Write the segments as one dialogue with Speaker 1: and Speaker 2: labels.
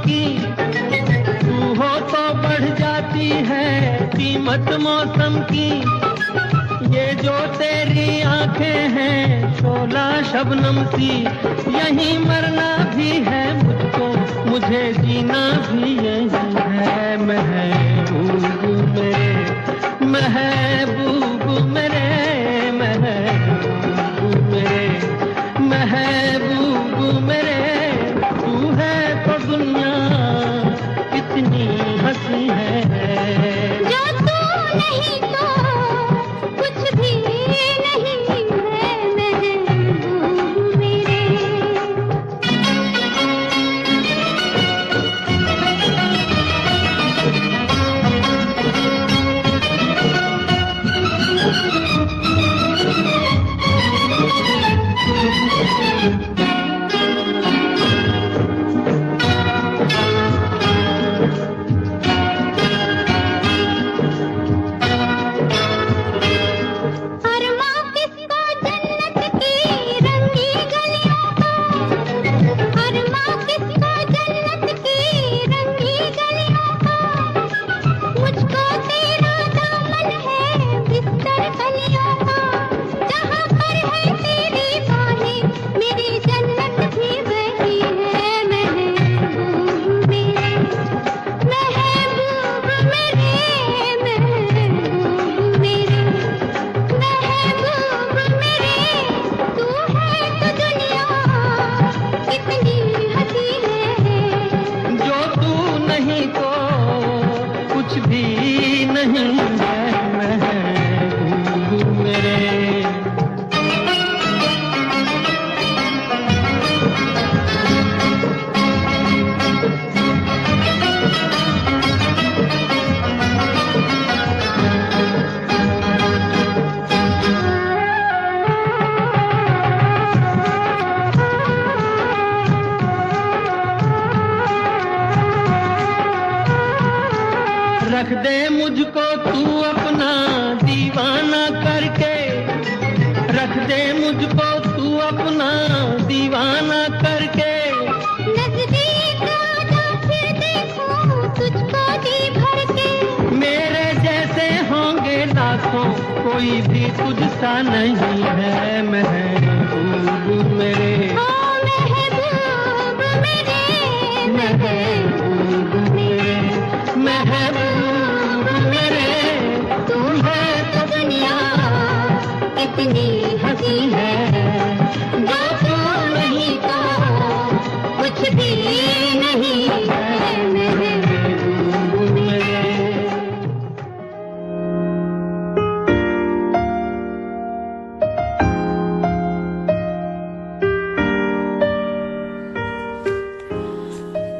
Speaker 1: की, तू हो तो बढ़ जाती है कीमत मौसम की। ये जो तेरी आंखें हैं शोला शबनम सी, यहीं मरना भी है मुझको, मुझे जीना भी यही है। महबूब मेरे, महबूब मेरे, महबूब मेरे, महबूब मेरे, तू है तो दुनिया कितनी हंसी है।
Speaker 2: जो तू नहीं तो कुछ भी नहीं है महबूब मेरे।
Speaker 1: रख दे मुझको तू अपना दीवाना करके, रख दे मुझको तू अपना दीवाना करके।
Speaker 2: नजदीक आजा फिर देखूं तुझको जी भर के।
Speaker 1: मेरे जैसे होंगे लाखों, कोई भी तुझसा नहीं है महबूब मेरे।
Speaker 2: ओ महबूब मेरे, महबूब मेरे,
Speaker 1: महबूब मेरे,
Speaker 2: तू है तो दुनिया कितनी हंसी है। जो तू नहीं तो कुछ भी नहीं है महबूब मेरे।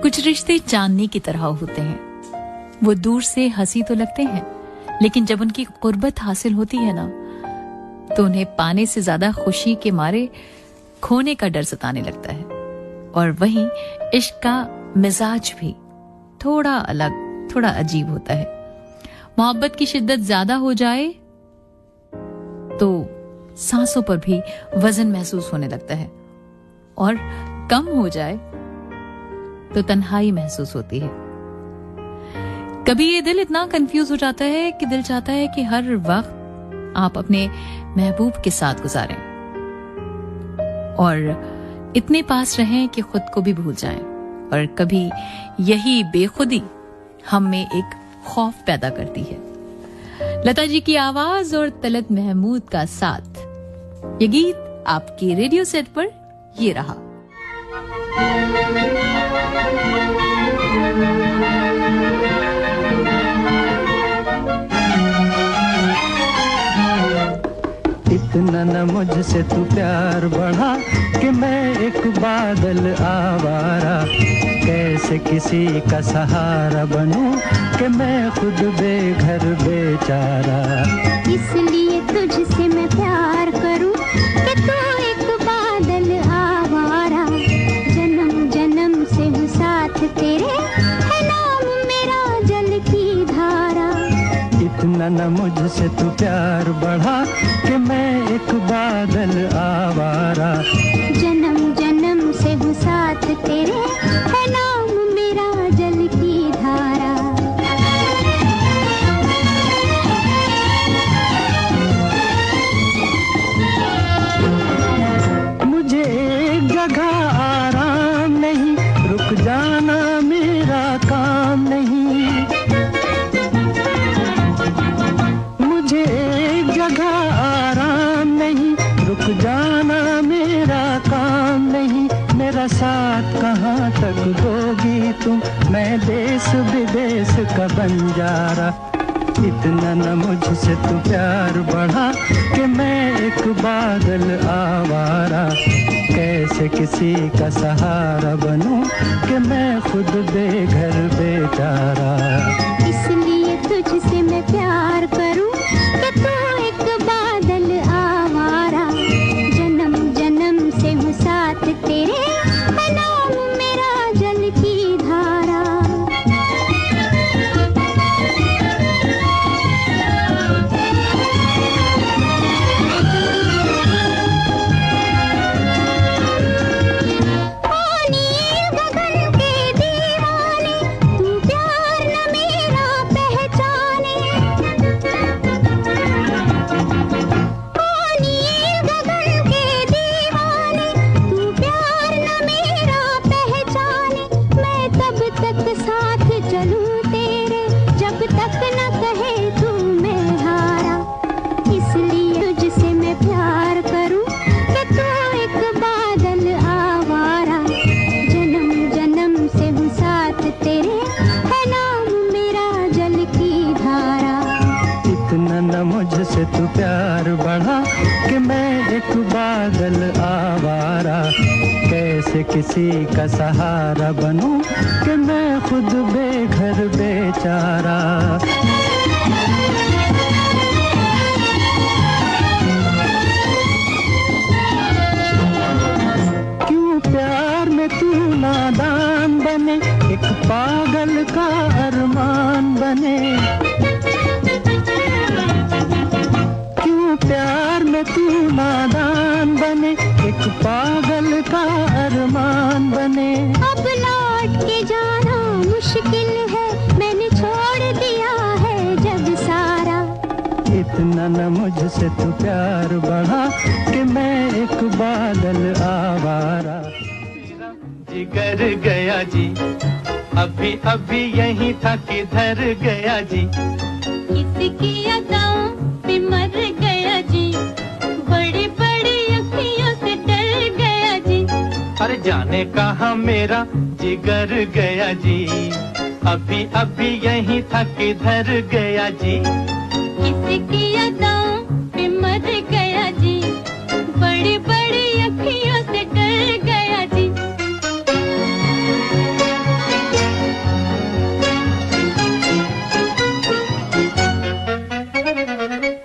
Speaker 3: कुछ रिश्ते चांदनी की तरह होते हैं, वो दूर से हंसी तो लगते हैं, लेकिन जब उनकी कुर्बत हासिल होती है ना, तो उन्हें पाने से ज्यादा खुशी के मारे खोने का डर सताने लगता है। और वहीं इश्क का मिजाज भी थोड़ा अलग, थोड़ा अजीब होता है। मोहब्बत की शिद्दत ज्यादा हो जाए तो सांसों पर भी वजन महसूस होने लगता है, और कम हो जाए तो तन्हाई महसूस होती है। कभी ये दिल इतना कंफ्यूज हो जाता है कि दिल चाहता है कि हर वक्त आप अपने महबूब के साथ गुजारें और इतने पास रहें कि खुद को भी भूल जाएं। और कभी यही बेखुदी हम में एक खौफ पैदा करती है। लता जी की आवाज और तलत महमूद का साथ, ये गीत आपके रेडियो सेट पर ये रहा।
Speaker 1: इतना न मुझसे तू प्यार बढ़ा कि मैं एक बादल आवारा, कैसे किसी का सहारा बनूं कि मैं खुद बेघर बेचारा।
Speaker 2: इसलिए तुझसे मैं प्यार करूं कि तू एक बादल आवारा, जन्म जन्म से हूँ साथ तेरे, है नाम मेरा जल की धारा।
Speaker 1: इतना न मुझसे तू प्यार बढ़ा कि मैं एक बादल आवारा,
Speaker 2: जन्म जन्म से हूँ साथ तेरे, है नाम मेरा
Speaker 1: बेचारा। इतना न मुझसे तू प्यार बढ़ा कि मैं एक बादल आवारा। कैसे किसी का सहारा बनूं कि मैं खुद बेघर बेचारा।
Speaker 2: इसलिए तुझसे मैं प्यार करूं कि तू एक बादल आवारा। जन्म जन्म से हूँ साथ तेरे, है नाम मेरा जल की धारा।
Speaker 1: मुझसे तू प्यार बढ़ा कि मैं एक बादल आवारा। कैसे किसी का सहारा बनूं कि मैं खुद बेघर बेचारा। क्यों प्यार में तू नादान बने, एक पागल का अरमान बने। प्यार में तू नादान बने, एक पागल का अरमान बने।
Speaker 2: अब लौट के जाना मुश्किल है, मैंने छोड़ दिया है जग सारा।
Speaker 1: इतना न मुझसे तू प्यार बढ़ा कि मैं एक बादल आवारा। जिगर गया जी, अभी अभी यहीं था किधर गया जी।
Speaker 2: किसकी अदाओं पे मर गया जी, बड़ी बड़ी अखियों से डर गया जी।
Speaker 1: अरे जाने कहाँ मेरा जिगर गया जी, अभी अभी यहीं था किधर गया जी।
Speaker 2: किसकी अदाओं पे मर गया जी, बड़ी बड़ी अखियों से डर गया जी।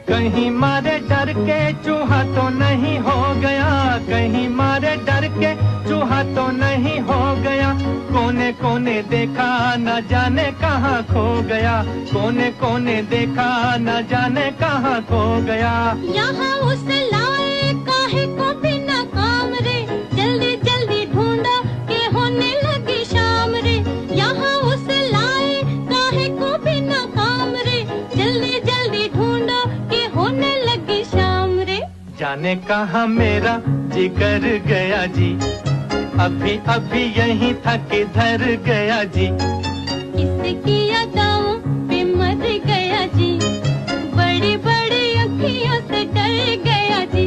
Speaker 1: कहीं मारे डर के चूहा तो नहीं हो गया, कहीं मारे डर के चूहा तो नहीं हो गया। कोने कोने देखा न जाने कहाँ खो गया, कोने कोने देखा न जाने कहाँ खो गया।
Speaker 2: यहाँ उसे लाए काहे को बिना काम रे, जल्दी जल्दी ढूंढा के होने लगी शाम रे। यहाँ उसे लाए काहे को बिना काम रे, जल्दी जल्दी ढूंढा के होने लगी शाम रे।
Speaker 1: जाने कहाँ मेरा जिगर गया जी, अभी अभी यहीं था किधर गया जी।
Speaker 2: किसकी अदाओं पे मर गया जी, बड़ी बड़ी अखियों से डर गया जी।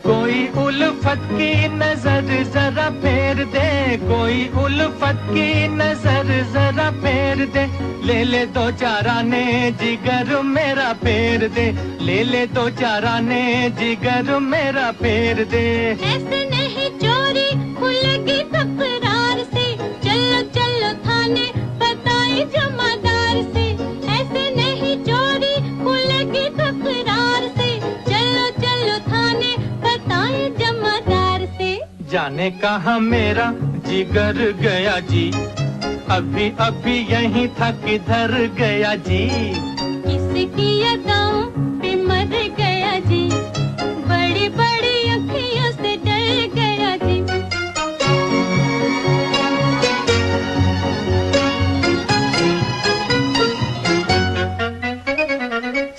Speaker 1: कोई उल्फत की नजर जरा फेर दे, कोई उल्फत की नजर जरा फेर दे। ले ले दो चार आने जिगर मेरा फेर दे, ले ले दो चार आने जिगर मेरा फेर दे।
Speaker 2: ऐसे नहीं चोरी खुलेगी तकरार से, चलो चलो थाने बताई जमादार से। ऐसे नहीं चोरी खुलेगी तकरार से, चलो चलो थाने बताई जमादार से।
Speaker 1: जाने कहाँ मेरा जिगर गया जी, अभी अभी यहीं था किधर गया जी।
Speaker 2: किसकी अदाओं पे मर गया जी, बड़ी बड़ी अखियों से डर गया जी।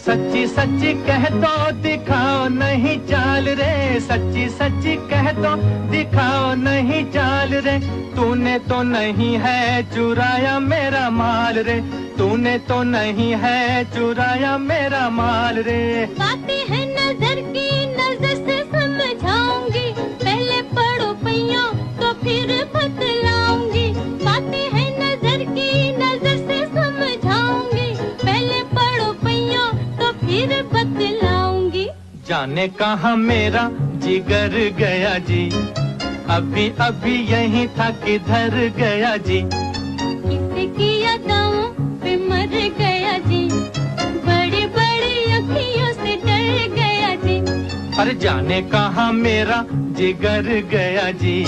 Speaker 1: सच्ची सच्ची कह दो दिखाओ नहीं चाल रे, सच्ची सच्ची कह दो दिखाओ नहीं चाल रे। तूने तो नहीं है चुराया मेरा माल रे, तूने तो नहीं है चुराया मेरा माल रे।
Speaker 2: बातें हैं नजर की, नजर से समझाऊंगी,
Speaker 1: जाने कहाँ मेरा जिगर गया जी, अभी अभी यहीं था किधर गया जी।
Speaker 2: किसकी यादों पे मर गया जी, बड़ी बड़ी अखियों से डर गया जी।
Speaker 1: अरे जाने कहाँ मेरा जिगर गया जी,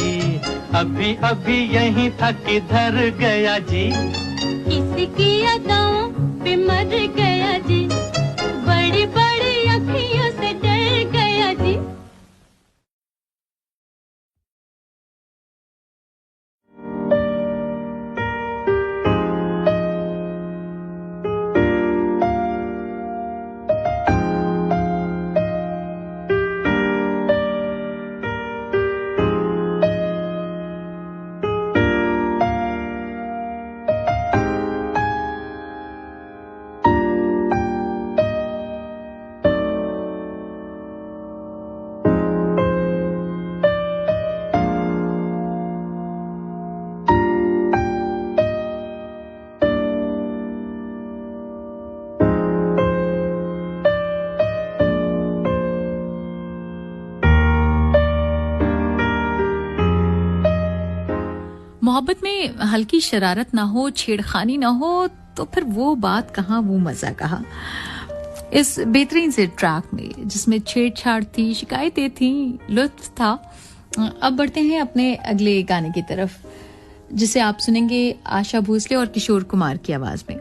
Speaker 1: अभी अभी यहीं था किधर गया जी।
Speaker 2: किसकी यादों पे मर गया जी, बड़ी बड़ी अखियों से डर गया जी।
Speaker 3: मोहब्बत में हल्की शरारत ना हो, छेड़खानी ना हो, तो फिर वो बात कहाँ, वो मजा कहाँ। इस बेहतरीन से ट्रैक में जिसमें छेड़छाड़ थी, शिकायतें थी, लुत्फ था। अब बढ़ते हैं अपने अगले गाने की तरफ, जिसे आप सुनेंगे आशा भोसले और किशोर कुमार की आवाज में।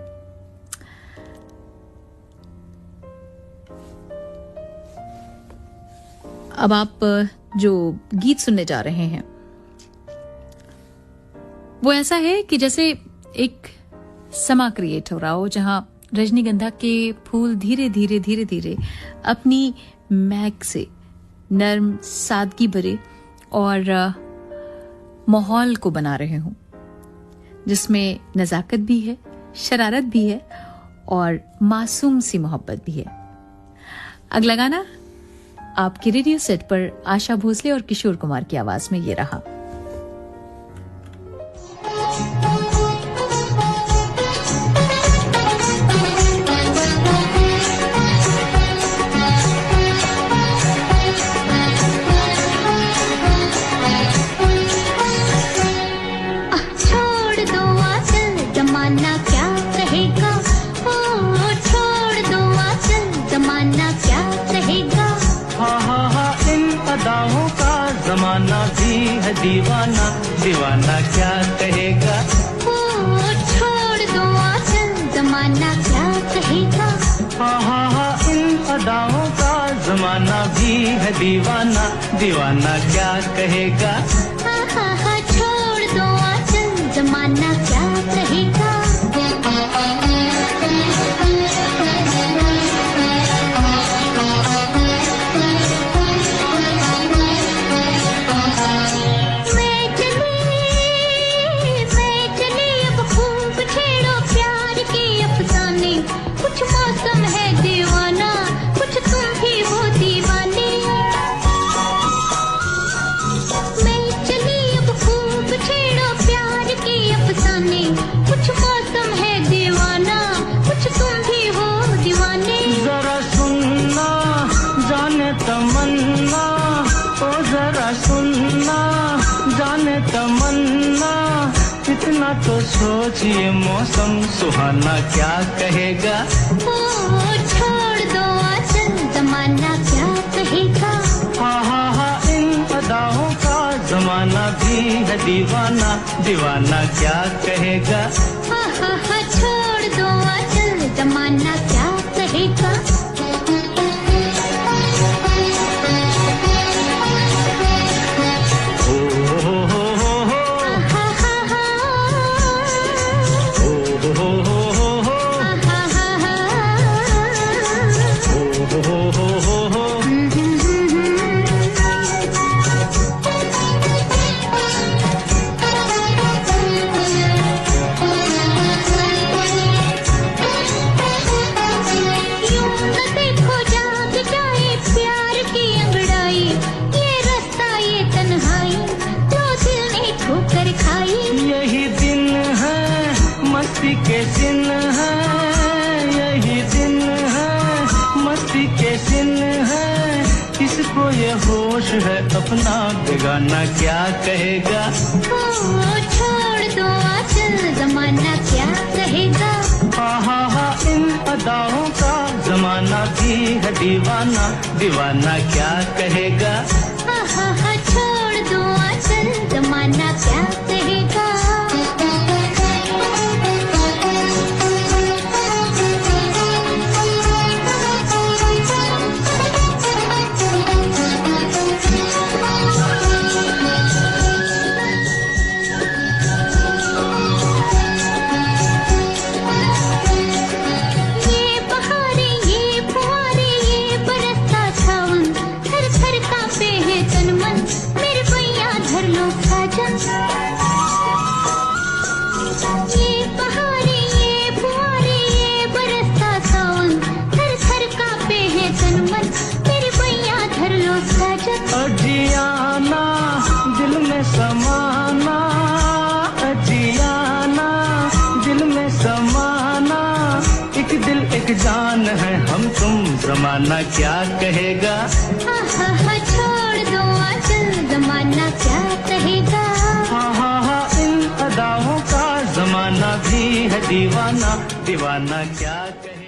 Speaker 3: अब आप जो गीत सुनने जा रहे हैं वो ऐसा है कि जैसे एक समा क्रिएट हो रहा हो, जहां रजनीगंधा के फूल धीरे धीरे धीरे धीरे अपनी महक से नर्म, सादगी भरे और माहौल को बना रहे हों, जिसमें नजाकत भी है, शरारत भी है और मासूम सी मोहब्बत भी है। अगला गाना आपके रेडियो सेट पर आशा भोसले और किशोर कुमार की आवाज में ये रहा।
Speaker 1: दीवाना दीवाना क्या कहेगा,
Speaker 2: ओ छोड़ दो आंचल, जमाना क्या कहेगा।
Speaker 1: हाँ हाँ हाँ इन अदाओं का जमाना भी है दीवाना, दीवाना क्या कहेगा।
Speaker 2: हाँ हाँ हाँ छोड़ दो आंचल, जमाना क्या कहेगा।
Speaker 1: तो सोचिए मौसम सुहाना क्या कहेगा।
Speaker 2: ओ छोड़ दो आंचल, जमाना क्या कहेगा।
Speaker 1: हाँ हाँ हाँ इन अदाओं का जमाना भी है दीवाना, दीवाना क्या कहेगा।
Speaker 2: हाँ हाँ हाँ छोड़ दो आंचल, जमाना क्या कहेगा।
Speaker 1: है अपना, बेगाना क्या कहेगा।
Speaker 2: छोड़ दो आंचल, जमाना क्या कहेगा।
Speaker 1: हा इन अदाओं का जमाना भी है दीवाना, दीवाना क्या कहेगा।
Speaker 2: हा छोड़ दो आंचल, जमाना क्या कहेगा।
Speaker 1: अजियाना दिल में समाना, अजियाना दिल में समाना, एक दिल एक जान है हम तुम, जमाना क्या कहेगा।
Speaker 2: छोड़ दो आंचल, जमाना क्या कहेगा।
Speaker 1: हा इन अदाओं का जमाना भी है दीवाना, दीवाना क्या कहेगा।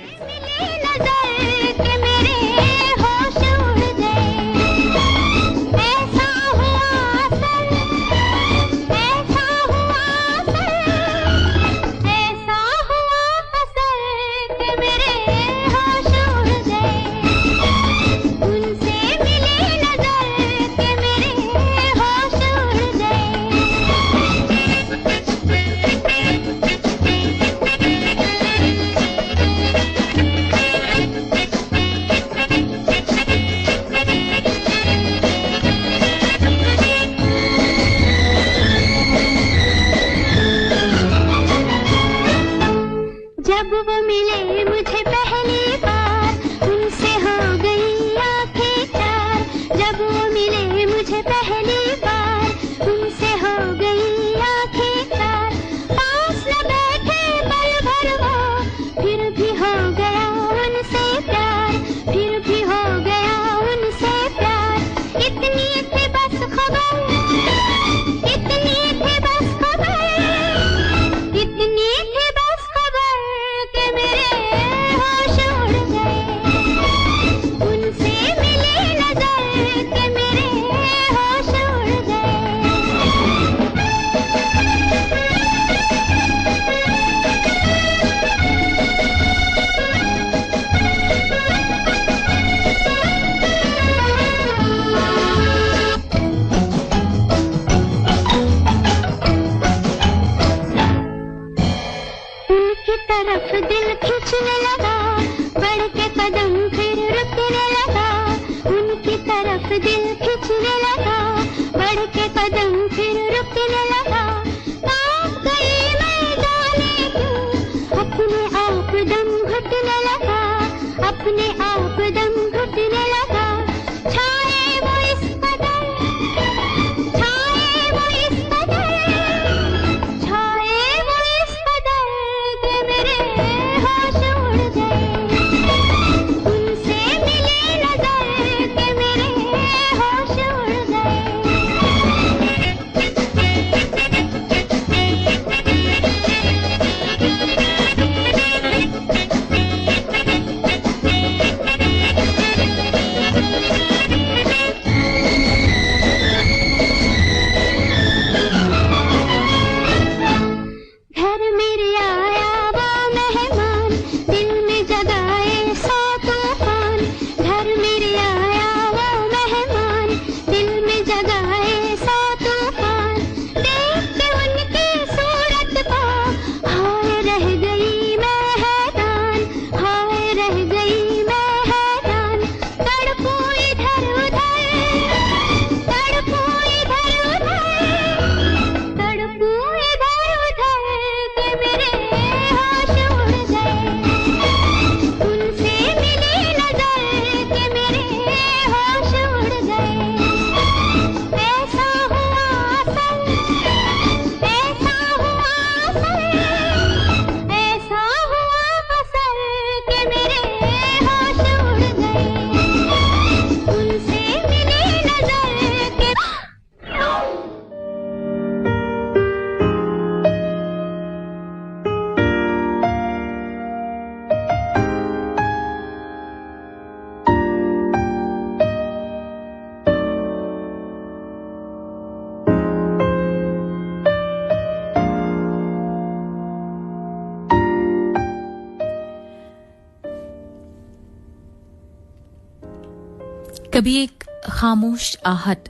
Speaker 3: कभी एक खामोश आहट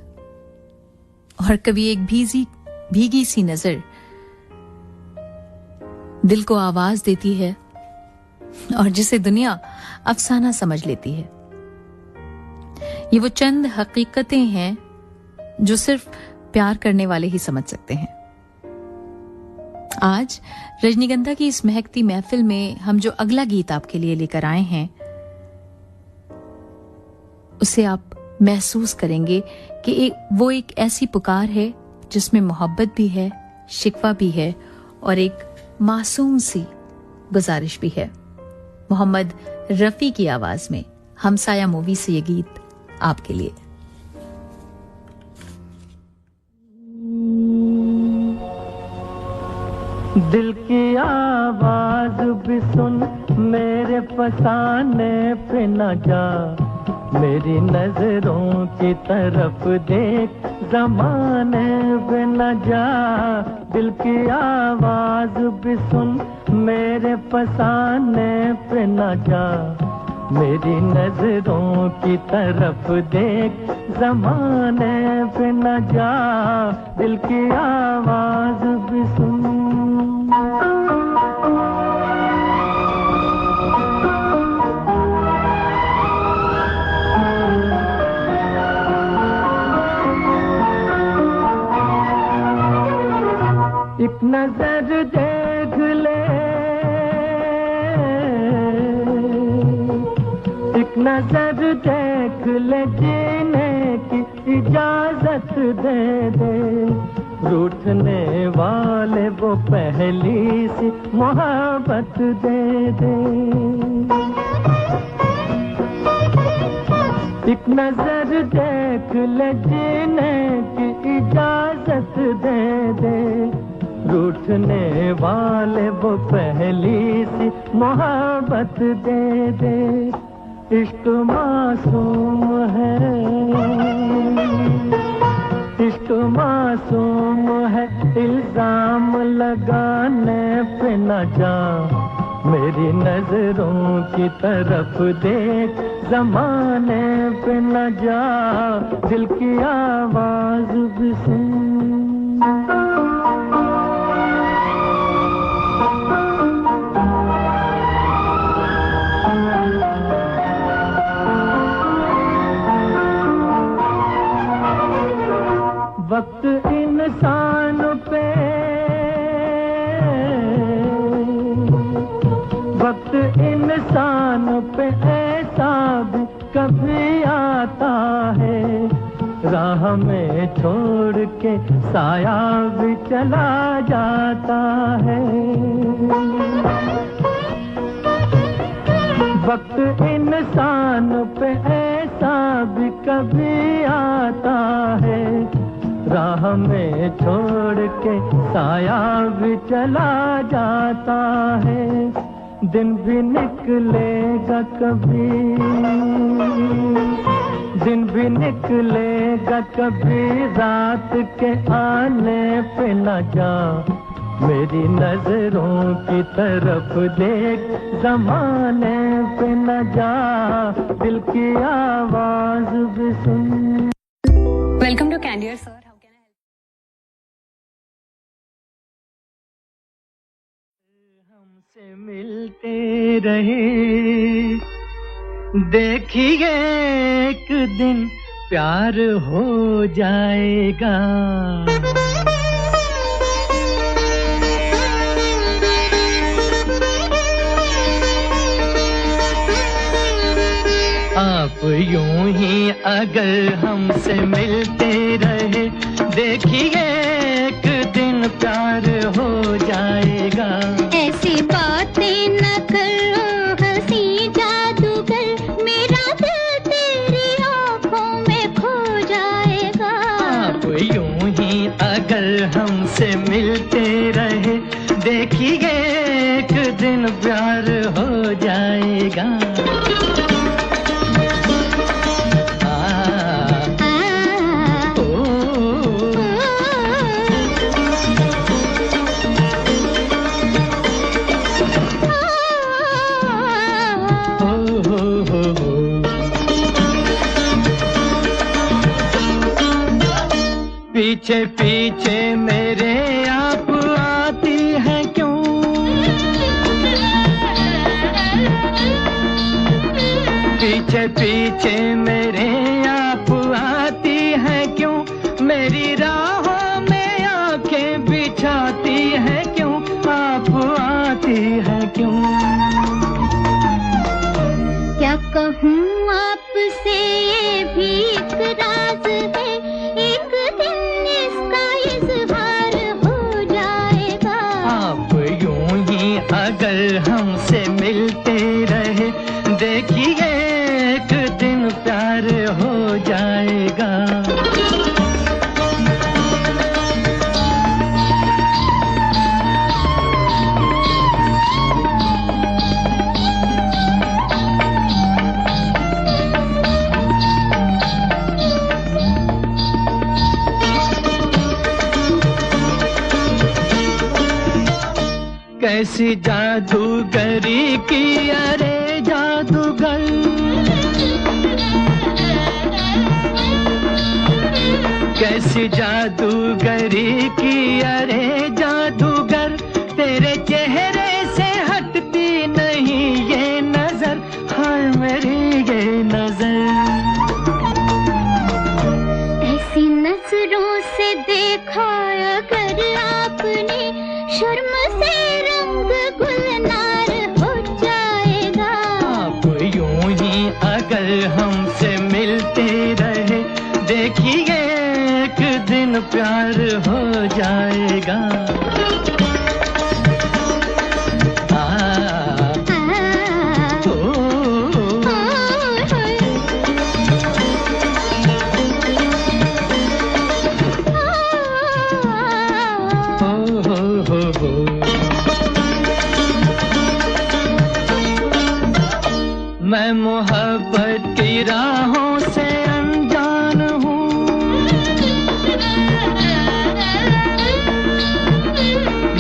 Speaker 3: और कभी एक भीगी सी नजर दिल को आवाज देती है और जिसे दुनिया अफसाना समझ लेती है। ये वो चंद हकीकतें हैं जो सिर्फ प्यार करने वाले ही समझ सकते हैं। आज रजनीगंधा की इस महकती महफिल में हम जो अगला गीत आपके लिए लेकर आए हैं उसे आप महसूस करेंगे कि वो एक ऐसी पुकार है जिसमें मोहब्बत भी है, शिकवा भी है और एक मासूम सी गुजारिश भी है। मोहम्मद रफी की आवाज में हमसाया मूवी से ये गीत आपके लिए।
Speaker 1: दिल की आवाज भी सुन, मेरे फसाने पे न जा, मेरी नजरों की तरफ देख, ज़माने पे न जा। दिल की आवाज भी सुन, मेरे फसाने पे न जा, मेरी नजरों की तरफ देख, ज़माने पे न जा। दिल की आवाज भी सुन। एक नजर देख ले, एक नजर देख ले, जीने की इजाजत दे दे। रूठने वाले वो पहली सी मोहब्बत दे दे। एक नजर देख ले, जीने की इजाजत दे दे। रूठने वाले वो पहली सी मोहब्बत दे दे। इश्क मासूम है, इश्क मासूम है, इल्जाम लगाने पे न जा, मेरी नजरों की तरफ देख, ज़माने पे न जा। दिल की आवाज भी सुन। वक्त इंसान पे, वक्त इंसान पे ऐसा भी कभी आता है, राह में छोड़ के साया भी चला जाता है। वक्त इंसान पे ऐसा भी कभी आता है, राह में छोड़ के साया भी चला जाता है। दिन भी निकलेगा कभी, दिन भी निकलेगा कभी, रात के आने पे न जा, मेरी नजरों की तरफ देख, ज़माने पे न जा। दिल की आवाज भी सुन।
Speaker 4: वेलकम टू कैंडियर सर।
Speaker 1: हमसे मिलते रहे, देखिए एक दिन प्यार हो जाएगा। आप यूं ही अगर हमसे मिलते रहे, देखिए एक दिन प्यार हो जाएगा।
Speaker 2: ऐसी बातें न करो हंसी जादूगर, मेरा दिल तेरी आँखों में खो जाएगा।
Speaker 1: आप यूं ही अगर हमसे मिलते रहे, देखिए एक दिन प्यार हो जाएगा। पीछे पीछे मेरे आप आती है क्यों? पीछे पीछे मेरे आप आती है क्यों? मेरी राहों में आंखें बिछाती है क्यों? आप आती है क्यों?
Speaker 2: क्या कहूँ आपसे ये भी एक राज है, एक दिन इसका इज़हार हो जाएगा।
Speaker 1: आप यूं ही अगर हमसे मिलते रहे, देखिए एक दिन प्यार हो जाएगा। कैसी जादूगरी की अरे जादूगर, कैसी जादूगरी की अरे जादूगर, तेरे चेहरे से हटती नहीं ये नजर, हाय मेरी ये नजर।
Speaker 2: ऐसी नजरों से देखा अगर आपने, शर्म से रंग गुलनार हो जाएगा।
Speaker 1: आप यूं ही अगर हमसे मिलते रहे, देखिए एक दिन प्यार हो जाएगा। मैं मोहब्बत की राहों से अनजान हूँ,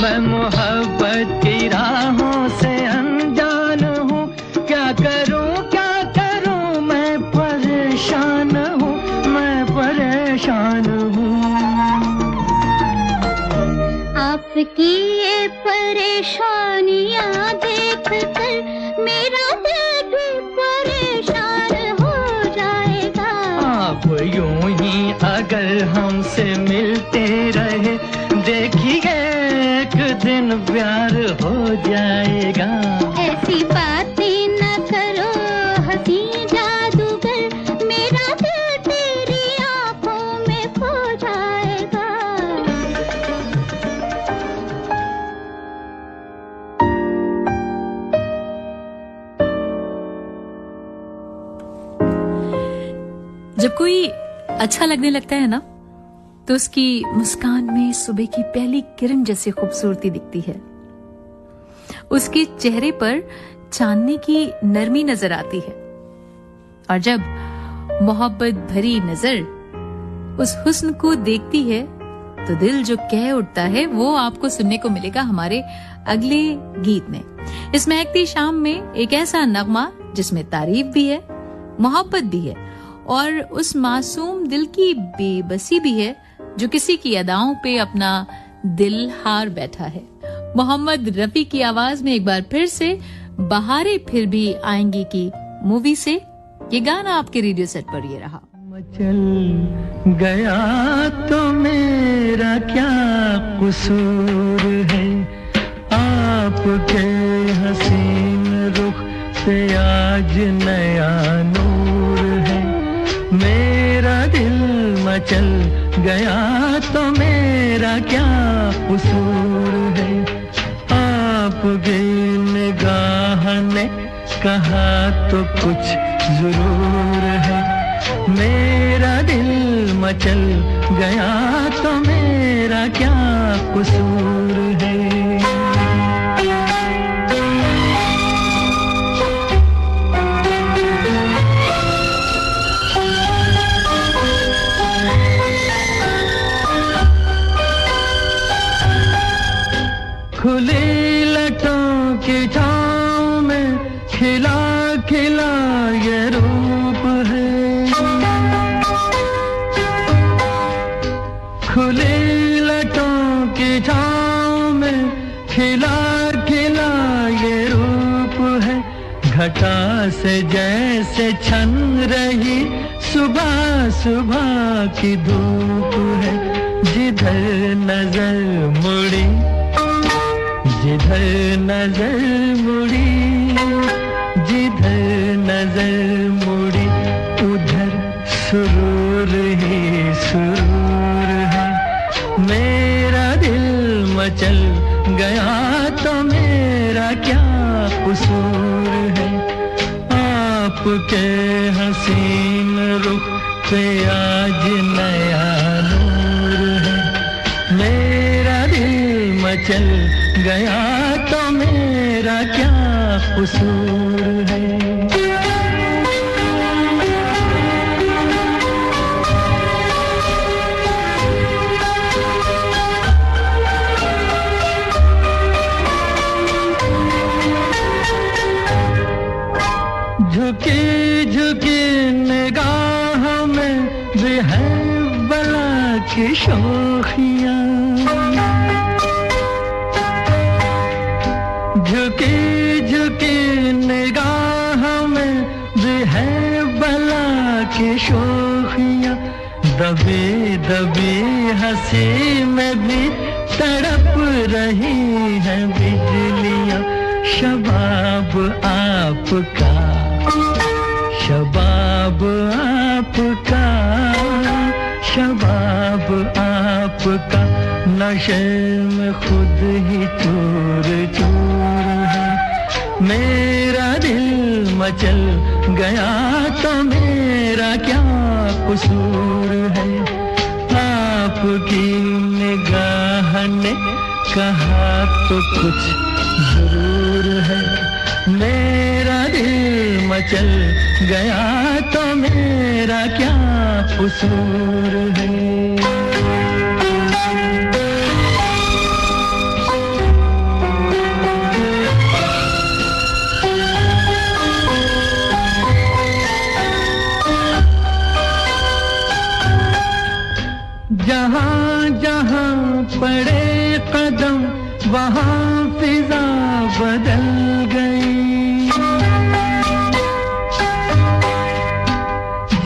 Speaker 1: मैं मोहब्बत की राहों से अनजान हूँ। क्या करूँ मैं परेशान हूँ, मैं परेशान हूँ।
Speaker 2: आपकी ये परेशानियाँ देख कर मेरा दिल भी परेशान हो जाएगा।
Speaker 1: आप यूं ही अगर हमसे मिलते रहे, देखिए एक दिन प्यार हो जाएगा।
Speaker 2: ऐसी बातें न करो हंसी जादूगर, मेरा दिल तेरी आंखों में खो जाएगा।
Speaker 3: जब कोई अच्छा लगने लगता है ना, तो उसकी मुस्कान में सुबह की पहली किरण जैसी खूबसूरती दिखती है। उसके चेहरे पर चांदनी की नरमी नजर आती है। और जब मोहब्बत भरी नजर उस हुस्न को देखती है, तो दिल जो कह उठता है वो आपको सुनने को मिलेगा हमारे अगले गीत में। इस महकती शाम में एक ऐसा नगमा जिसमें तारीफ भी है, मोहब्बत भी है और उस मासूम दिल की बेबसी भी है जो किसी की अदाओं पे अपना दिल हार बैठा है। मोहम्मद रफी की आवाज में एक बार फिर से बहारें फिर भी आएंगी की मूवी से ये गाना आपके रेडियो सेट पर ये रहा।
Speaker 1: मचल गया तो मेरा क्या कसूर है, आपके हसीन रुख पे आज नया नूर है। मेरा दिल मचल गया तो मेरा क्या कसूर है, आपकी निगाह ने कहा तो कुछ जरूर है। मेरा दिल मचल गया तो मेरा क्या कसूर है। खुली लटों की छाँव में खिला खिला ये रूप है। खुली खुले लटों की छाँव में खिला खिला ये रूप है, घटा से जैसे छन रही सुबह सुबह की धूप है। जिधर नजर मुड़ी, जिधर नजर मुड़ी, जिधर नजर मुड़ी, उधर सुरूर ही सुरूर है। मेरा दिल मचल गया तो मेरा क्या कसूर है। आपके हसीन रुख पे आज नया नूर है। मेरा दिल मचल गया तो मेरा क्या कसूर है। झुकी झुकी निगाह में भी है बला की शोखियाँ। झुकी झुकी निगाह में भी है बला की शोखियाँ। दबी दबी हंसी में भी तड़प रही हैं बिजलियाँ। शबाब आपका, शबाब आपका, शबाब आपका नशे में खुद ही चूर चूर है। मेरा दिल मचल गया तो मेरा क्या कसूर है। आपकी निगाह ने कहा तो कुछ जरूर है। मेरा दिल मचल गया तो मेरा क्या कसूर है। जहाँ जहाँ पड़े कदम वहाँ फिजा बदल गई।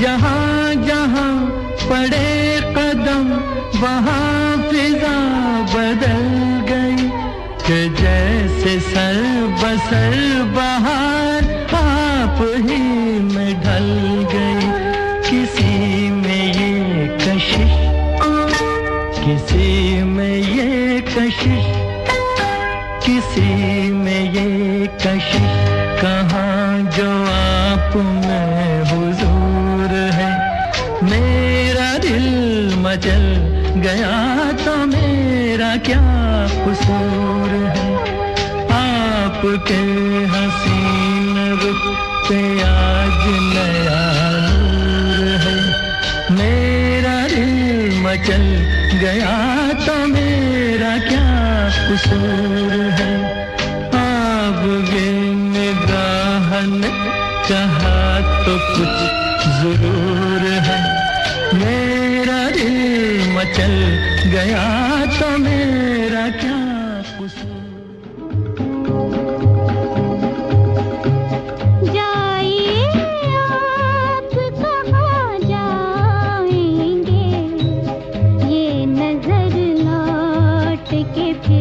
Speaker 1: जहाँ जहाँ पड़े कदम वहाँ फिजा बदल गई। कि जैसे सर बसर बहार आप ही में ढल गई। किसी में ये कशिश, किसी में ये कशिश, किसी में ये कशिश कहाँ जो आप में हुजूर है। मेरा दिल मचल गया तो मेरा क्या कसूर है। आपके हसीन रुख पे आज नया नूर है। मेरा दिल मचल गया तो मेरा क्या कसूर है। आपकी निगाह ने कहा तो कुछ जरूर है। मेरा दिल मचल गया तो मेरा क्या कसूर।
Speaker 2: पीछे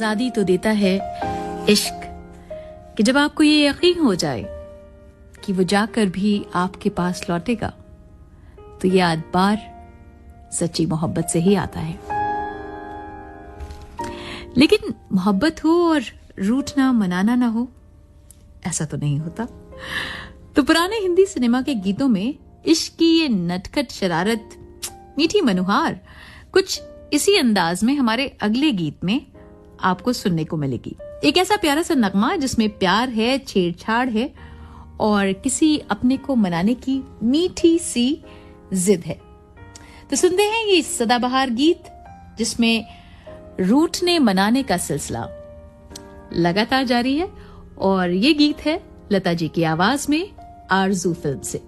Speaker 3: आजादी तो देता है इश्क कि जब आपको ये यकीन हो जाए कि वो जाकर भी आपके पास लौटेगा, तो ये एतबार सच्ची मोहब्बत से ही आता है। लेकिन मोहब्बत हो और रूठना मनाना ना हो, ऐसा तो नहीं होता। तो पुराने हिंदी सिनेमा के गीतों में इश्क की ये नटखट शरारत, मीठी मनुहार कुछ इसी अंदाज में हमारे अगले गीत में आपको सुनने को मिलेगी। एक ऐसा प्यारा सा नगमा जिसमें प्यार है, छेड़छाड़ है और किसी अपने को मनाने की मीठी सी जिद है। तो सुनते हैं ये सदाबहार गीत जिसमें रूठने मनाने का सिलसिला लगातार जारी है, और ये गीत है लता जी की आवाज में आरज़ू फिल्म से।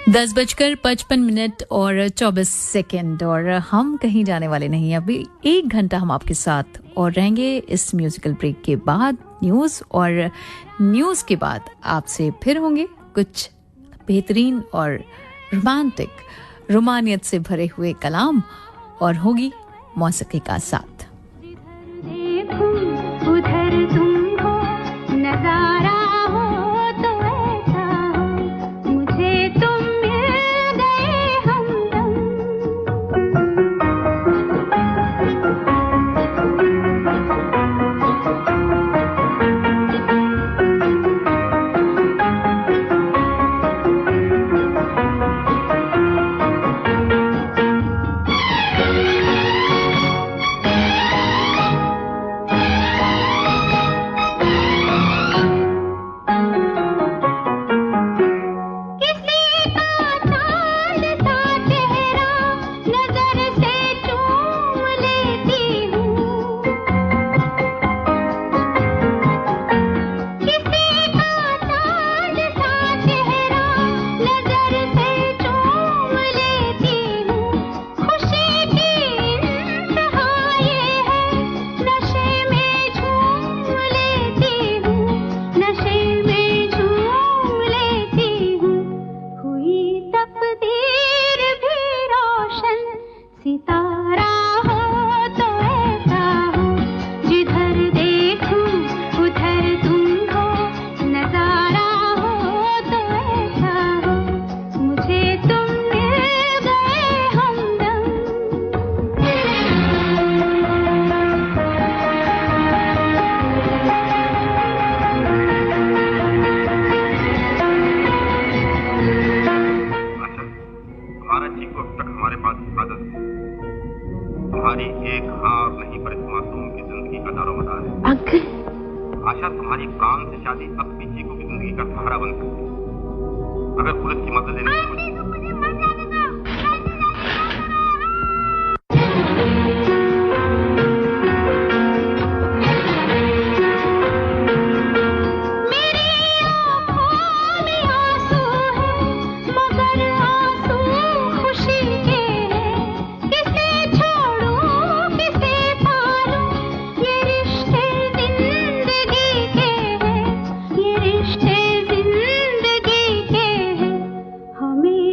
Speaker 3: 10:55 और 24 और हम कहीं जाने वाले नहीं। अभी 1 घंटा हम आपके साथ और रहेंगे इस म्यूजिकल ब्रेक के बाद न्यूज़, और न्यूज़ के बाद आपसे फिर होंगे कुछ बेहतरीन और रोमांटिक रोमानियत से भरे हुए कलाम, और होगी मौसीकी का साथ।
Speaker 2: देखूं उधर तुम हो, नजारा हो तो ऐसा हो, मुझे तुम मिल गए हमदम। हमें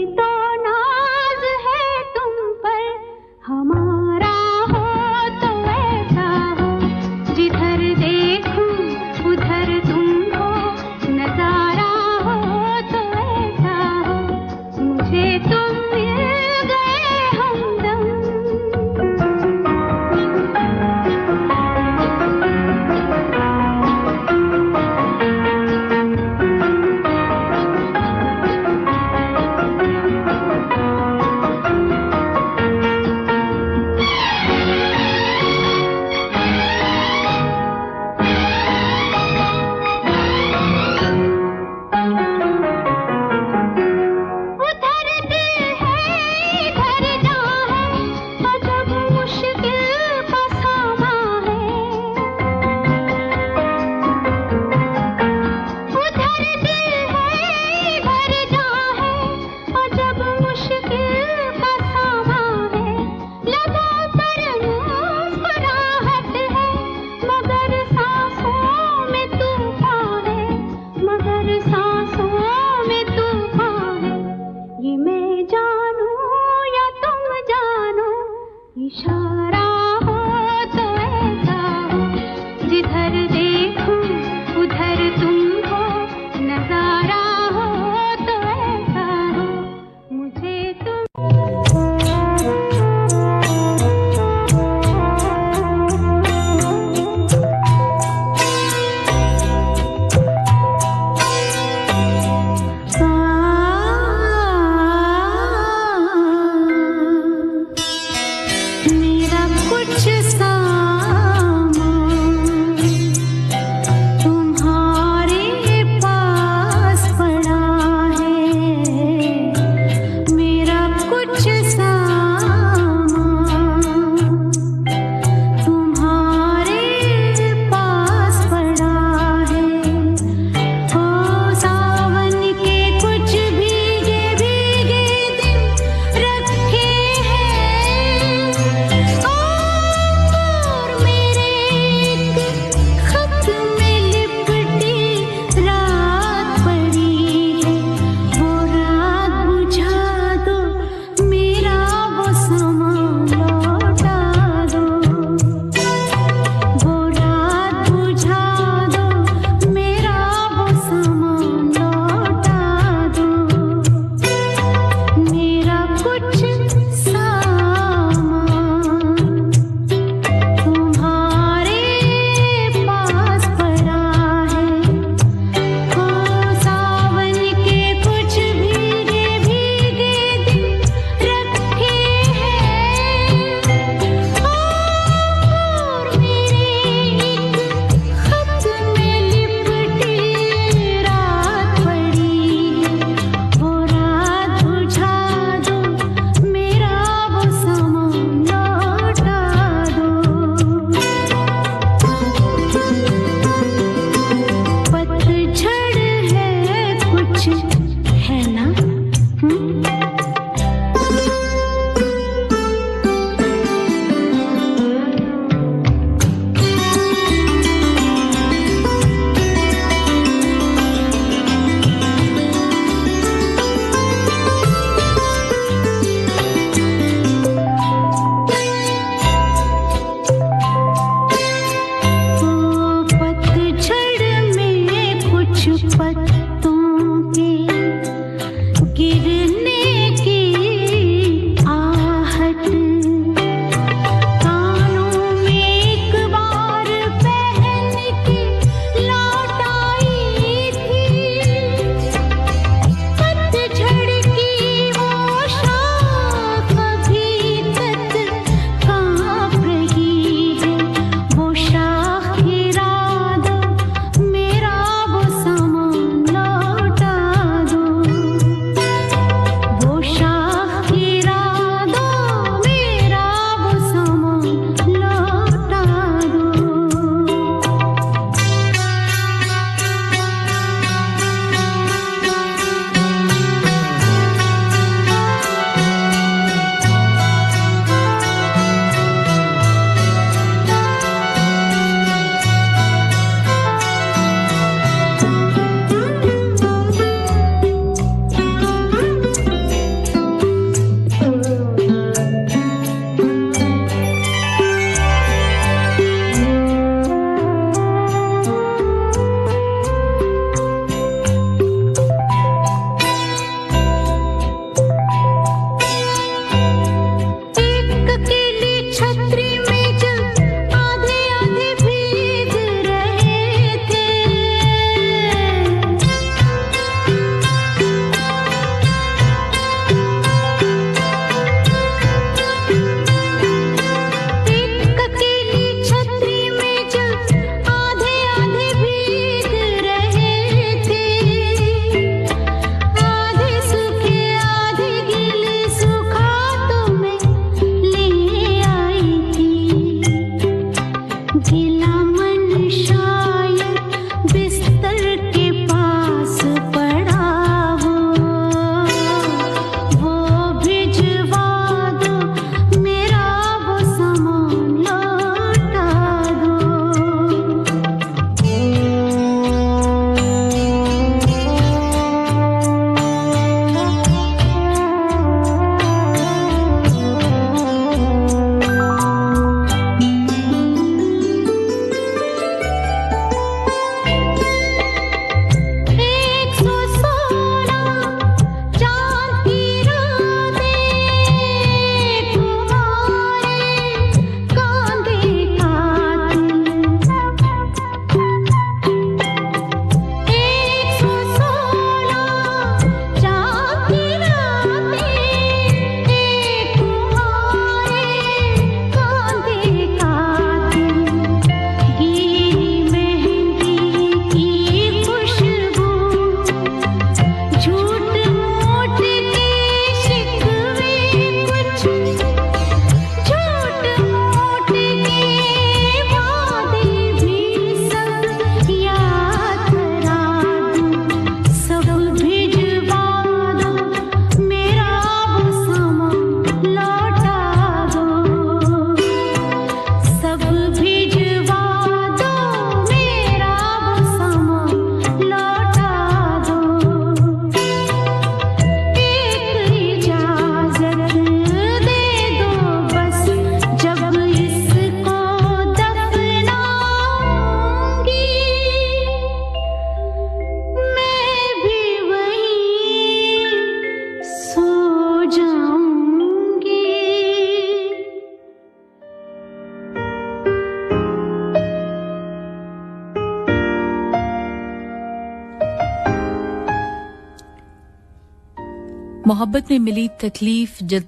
Speaker 3: मोहब्बत में मिली तकलीफ जब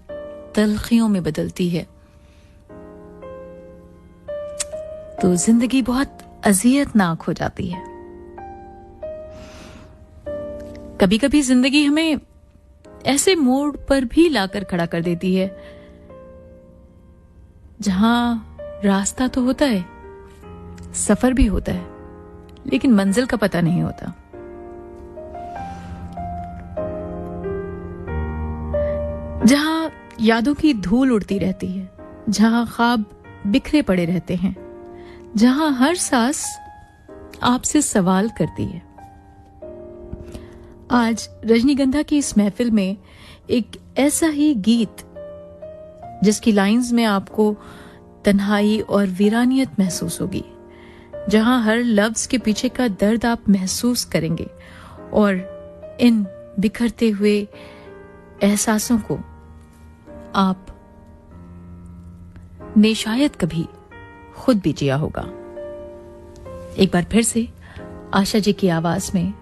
Speaker 3: तलखियों में बदलती है तो जिंदगी बहुत अजियतनाक हो जाती है। कभी कभी जिंदगी हमें ऐसे मोड़ पर भी लाकर खड़ा कर देती है जहां रास्ता तो होता है, सफर भी होता है, लेकिन मंजिल का पता नहीं होता। जहां यादों की धूल उड़ती रहती है, जहां ख्वाब बिखरे पड़े रहते हैं, जहां हर सांस आपसे सवाल करती है। आज रजनीगंधा की इस महफिल में एक ऐसा ही गीत जिसकी लाइंस में आपको तन्हाई और वीरानियत महसूस होगी, जहां हर लफ्ज के पीछे का दर्द आप महसूस करेंगे और इन बिखरते हुए एहसासों को आप ने शायद कभी खुद भी जिया होगा। एक बार फिर से आशा जी की आवाज में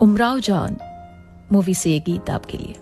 Speaker 3: उमराव जान मूवी से ये गीत आपके लिए।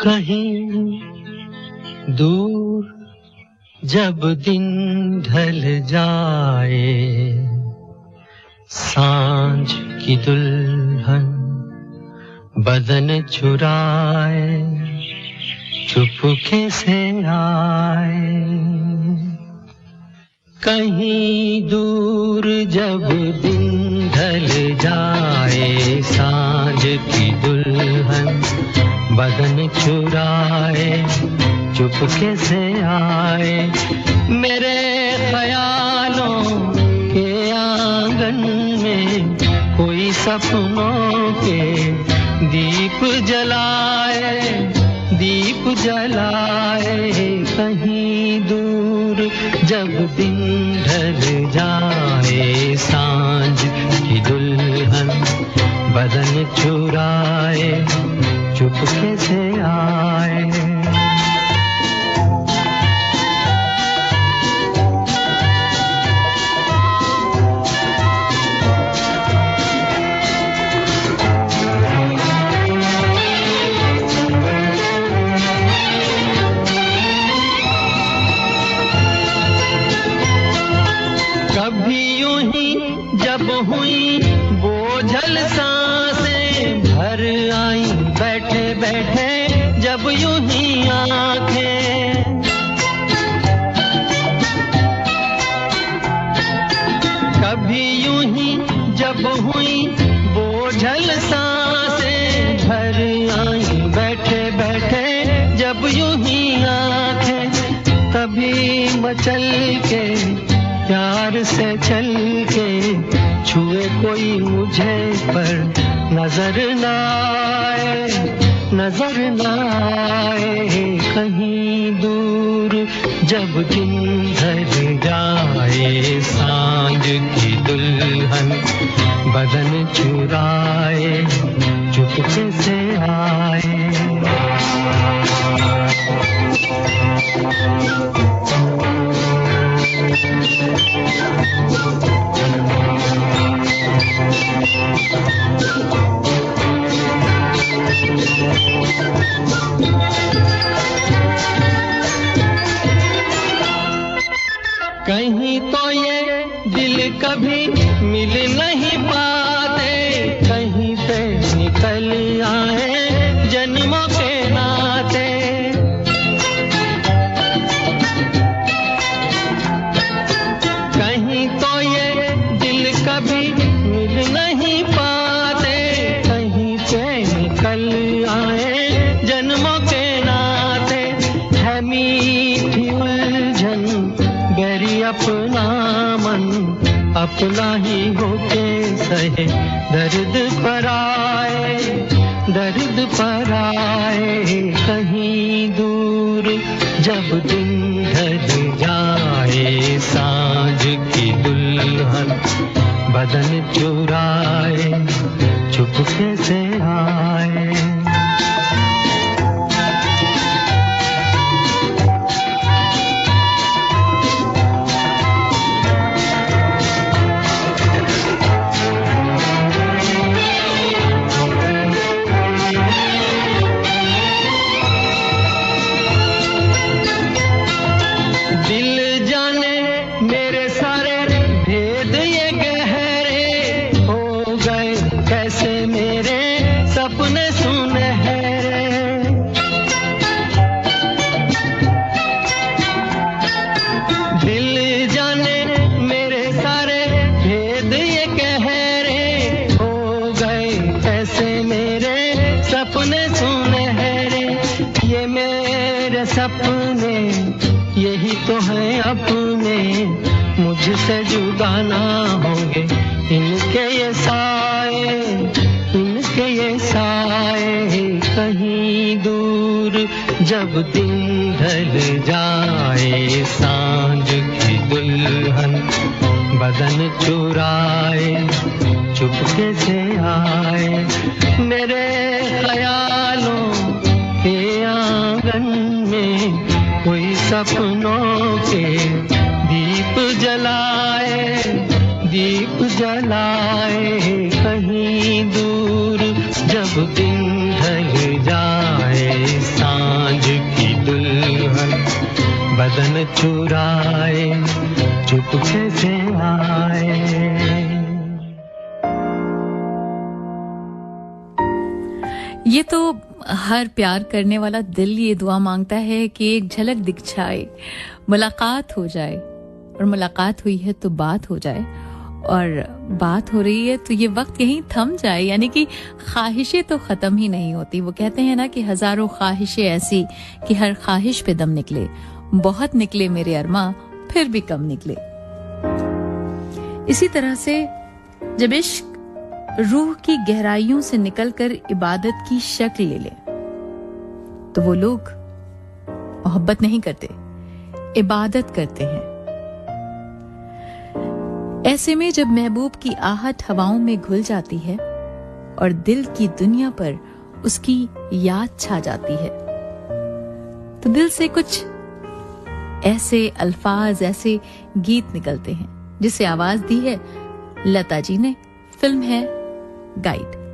Speaker 1: कहीं दूर जब दिन ढल जाए, सांझ की दुल्हन बदन चुराए, चुपके से आए। कहीं दूर जब दिन ढल जाए, सांझ की दुल्हन बदन चुराए, चुपके से आए। मेरे ख्यालों के आंगन में कोई सपनों के दीप जलाए, दीप जलाए। कहीं दूर जब दिन ढल जाए, सांझ की दुल्हन बदन चुराए, चुपके से आए। कभी यूं ही जब हुई बोझल सांसें भर आई, बैठे बैठे जब यूं ही आंखें। कभी यूं ही जब हुई बोझल सांसें भर आई, बैठे बैठे जब यूं ही आंखें। तभी मचल के प्यार से चल के छुए कोई मुझे पर नजर न आए, नजर न आए। कहीं दूर जब दिन ढल जाए, सांझ की दुल्हन बदन चुराए, चुपके से आए। कहीं तो ये दिल कभी मिल नहीं पाते, कहीं से निकल आए जन्मों के नाते। कहीं तो ये दिल कभी मिल नहीं पाते, कहीं से निकल आए जन्मों के नाते। है मीठी उलझन गहरी अपना मन, अपना ही होके सहे दर्द पर आए, दर्द पर आए। कहीं दूर जब दिन ढल जाए, सांझ की दुल्हन बदन चुराए, चुपके से आए। दिल जाने मेरे सारे भेद ये गहरे हो गए, कैसे मेरे सपने सुनहरे। दिल जाने मेरे सारे भेद ये गहरे हो गए, कैसे मेरे सपने सुनहरे। ये मेरे सपने यही तो है अपने, मुझसे जुदा ना होंगे इनके ये साए, इनके ये साए। कहीं दूर जब दिन ढल जाए, सांझ की दुल्हन बदन चुराए, चुपके से आए। मेरे ख्यालों के आंगन में कोई सपनों के दीप जलाए, दीप जलाए। कहीं दूर जब दिन ढल जाए, बदन चुराए चुपके से आए।
Speaker 3: ये तो हर प्यार करने वाला दिल ये दुआ मांगता है कि एक झलक दिख जाए, मुलाकात हो जाए, और मुलाकात हुई है तो बात हो जाए, और बात हो रही है तो ये वक्त यहीं थम जाए। यानी कि ख्वाहिशें तो खत्म ही नहीं होती। वो कहते हैं ना कि हजारों ख्वाहिशें ऐसी कि हर ख्वाहिश पे दम निकले, बहुत निकले मेरे अरमा फिर भी कम निकले। इसी तरह से जब इश्क रूह की गहराइयों से निकलकर इबादत की शक्ल ले ले तो वो लोग मोहब्बत नहीं करते, इबादत करते हैं। ऐसे में जब महबूब की आहट हवाओं में घुल जाती है और दिल की दुनिया पर उसकी याद छा जाती है, तो दिल से कुछ ऐसे अल्फाज, ऐसे गीत निकलते हैं जिसे आवाज दी है लता जी ने। फिल्म है गाइड।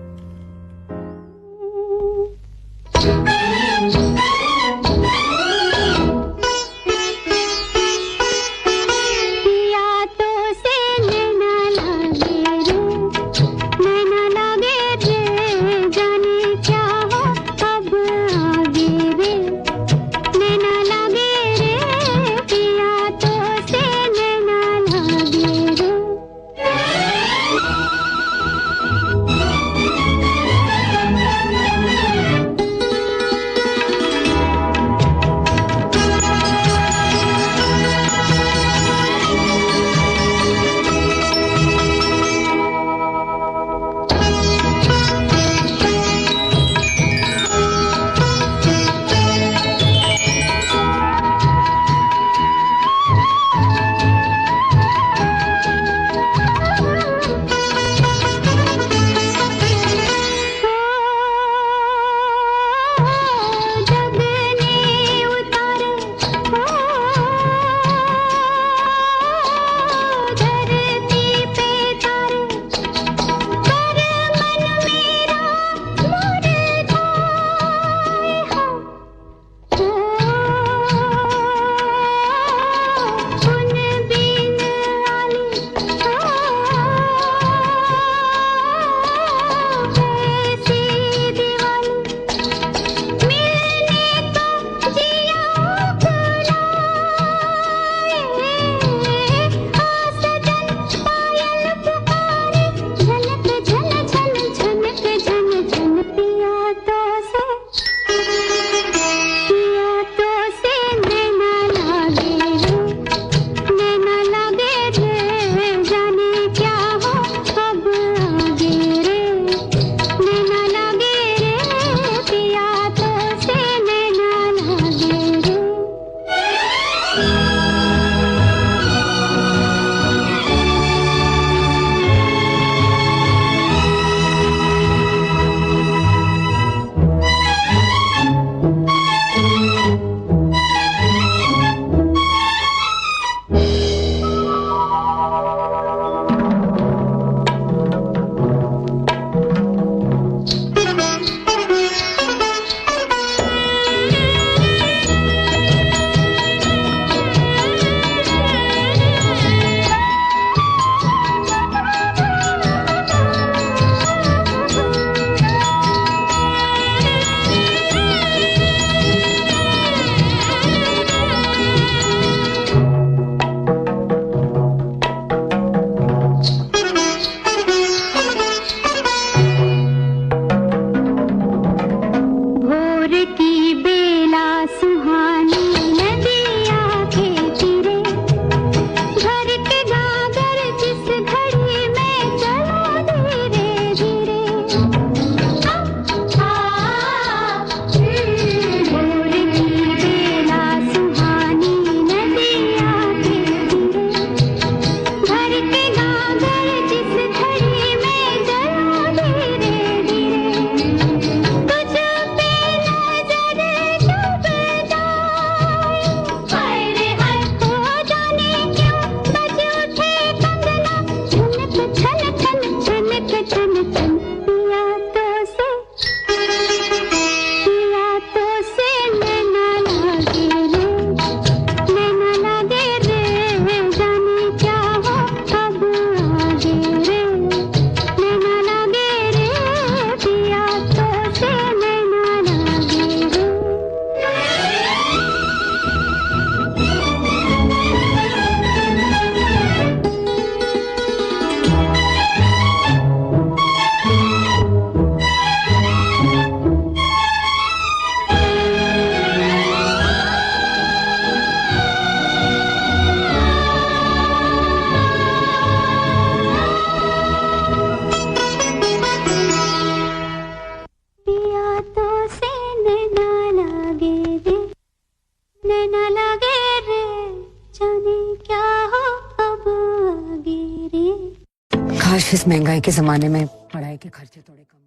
Speaker 5: इस महंगाई के जमाने में पढ़ाई के खर्चे थोड़े कम।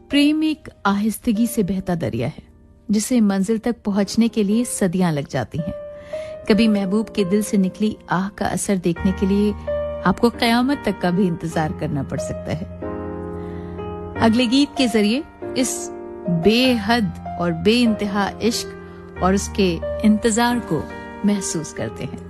Speaker 3: प्रेम एक आहिस्तगी से बहता दरिया है जिसे मंजिल तक पहुंचने के लिए सदियां लग जाती हैं। कभी महबूब के दिल से निकली आह का असर देखने के लिए आपको कयामत तक का भी इंतजार करना पड़ सकता है। अगले गीत के जरिए इस बेहद और बेइंतहा इश्क और उसके इंतजार को महसूस करते हैं।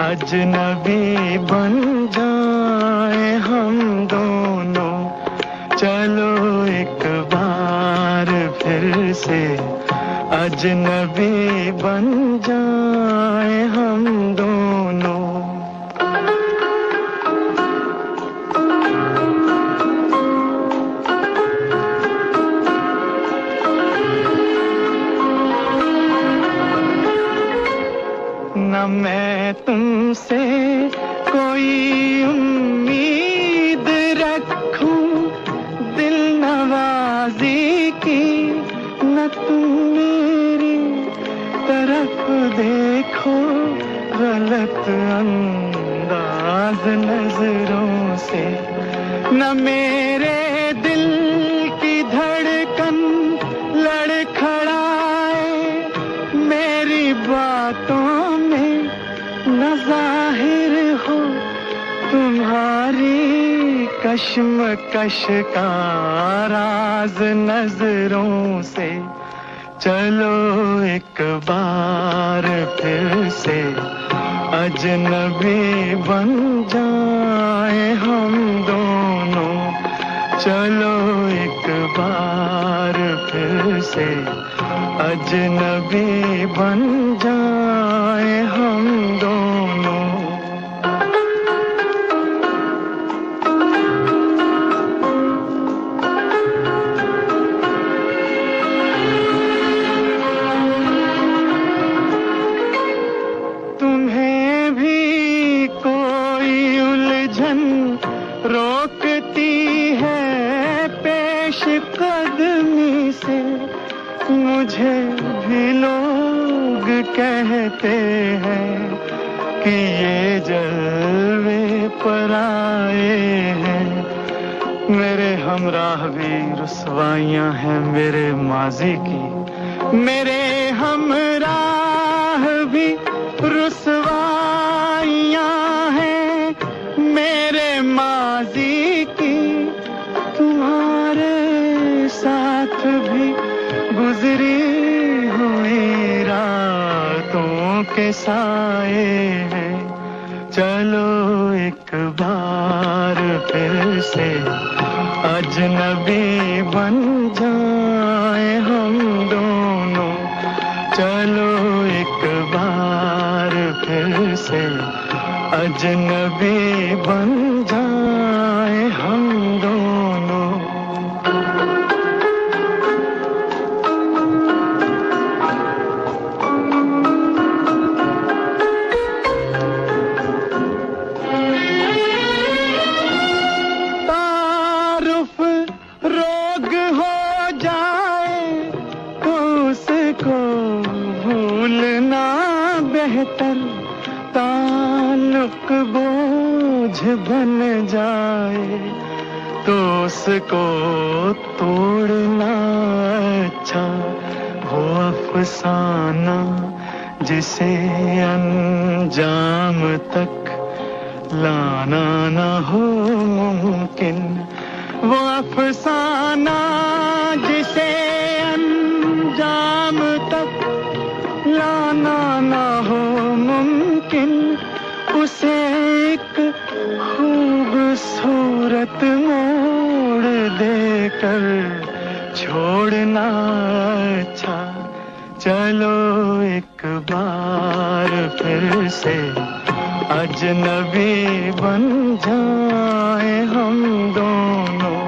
Speaker 1: अजनबी बन जाए हम दोनों, चलो एक बार फिर से अजनबी बन जाए हम दोनों। न मैं तुमसे कोई उम्मीद रखूं दिल नवाजी की, न तुम मेरी तरफ देखो
Speaker 6: गलत अंदाज नजरों से, न मेरे दिल की धड़कन लड़खड़ाए मेरी बातों में, न जाहिर हो तुम्हारी कश्मकश का राज नजरों से। चलो एक बार फिर से अजनबी बन जाए हम दोनों, चलो एक बार फिर से अजनबी बन जाए हम दोनों। मुझे भी लोग कहते हैं कि ये जलवे पर आए हैं, मेरे हमराह भी रुसवाइयां हैं मेरे माजी की, मेरे हमराह भी रुसवाइयां हैं मेरे माजी की। तुम्हारे साथ भी गुजरी हुई रातों के साए हैं, चलो एक बार फिर से अजनबी बन जाए हम दोनों, चलो एक बार फिर से अजनबी बन जाए हम दोनों। ताल्लुक बोझ बन जाए तो उसको तोड़ना अच्छा, वो अफसाना जिसे अंजाम तक लाना न हो मुमकिन, वो अफसाना जिसे अंजाम तक लाना न हो मुमकिन, उसे एक खूबसूरत मोड़ देकर छोड़ना अच्छा। चलो एक बार फिर से अजनबी बन जाए हम दोनों,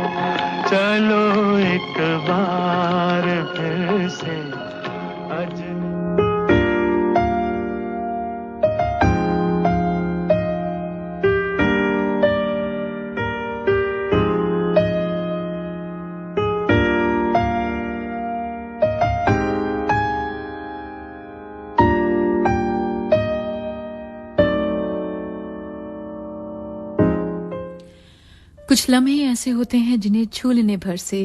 Speaker 6: चलो एक बार फिर से अजनबी।
Speaker 3: कुछ लम्हे ऐसे होते हैं जिन्हें छू लेने भर से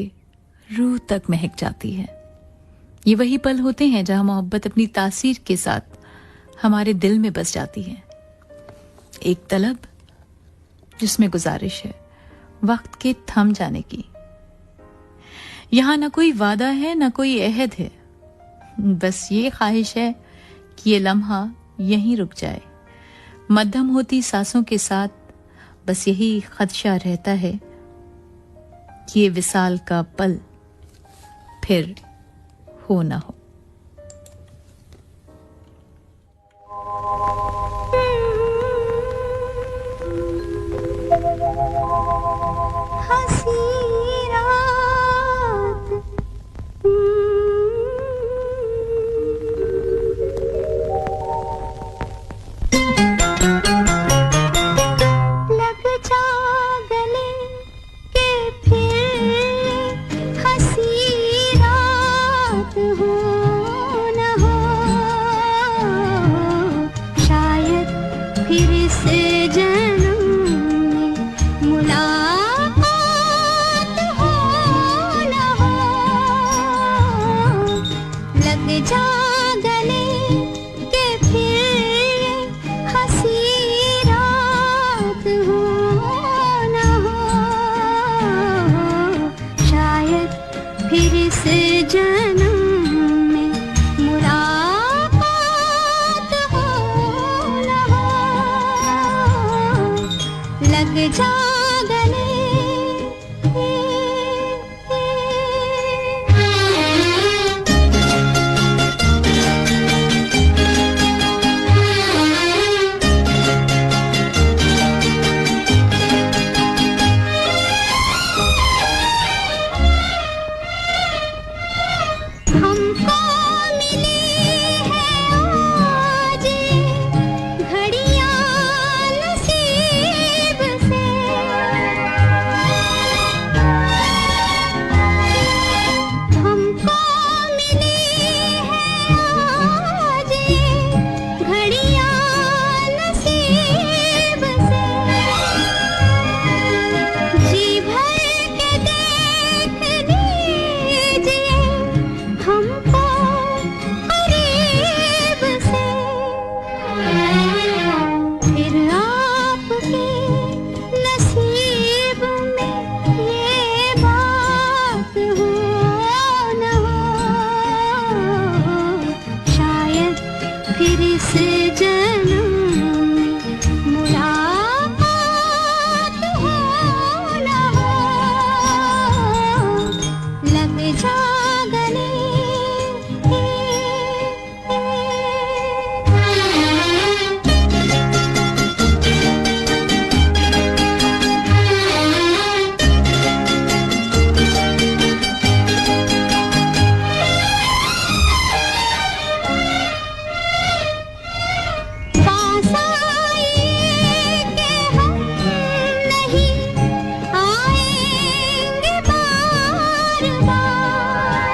Speaker 3: रूह तक महक जाती है। ये वही पल होते हैं जहां मोहब्बत अपनी तासीर के साथ हमारे दिल में बस जाती है। एक तलब जिसमें गुजारिश है वक्त के थम जाने की। यहां ना कोई वादा है ना कोई अहद है, बस ये ख्वाहिश है कि ये लम्हा यहीं रुक जाए। मध्यम होती सांसों के साथ बस यही खदशा रहता है कि ये विसाल का पल फिर हो ना हो।
Speaker 2: हो न हो, शायद जा गले हमको मिली है आज घड़ियां नसीब से हमको मिली है आज घड़ियां नसीब से जी भर के देख लीजिए हमको करीब से फिर आपके नसीब में ये बात हो न हो शायद फिर इस जन्म में मुलाकात हो न हो लग जा गले पास आए कि हम नहीं आएंगे बार बार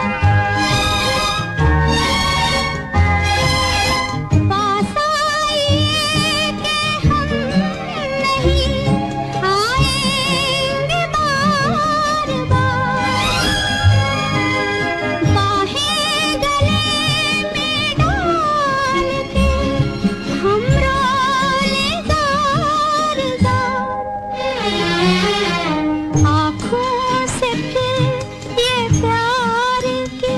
Speaker 2: पास आए कि हम नहीं आएंगे बार बार बाहें गले में डाल के हम रोले जार आँखों से फिर ये प्यार की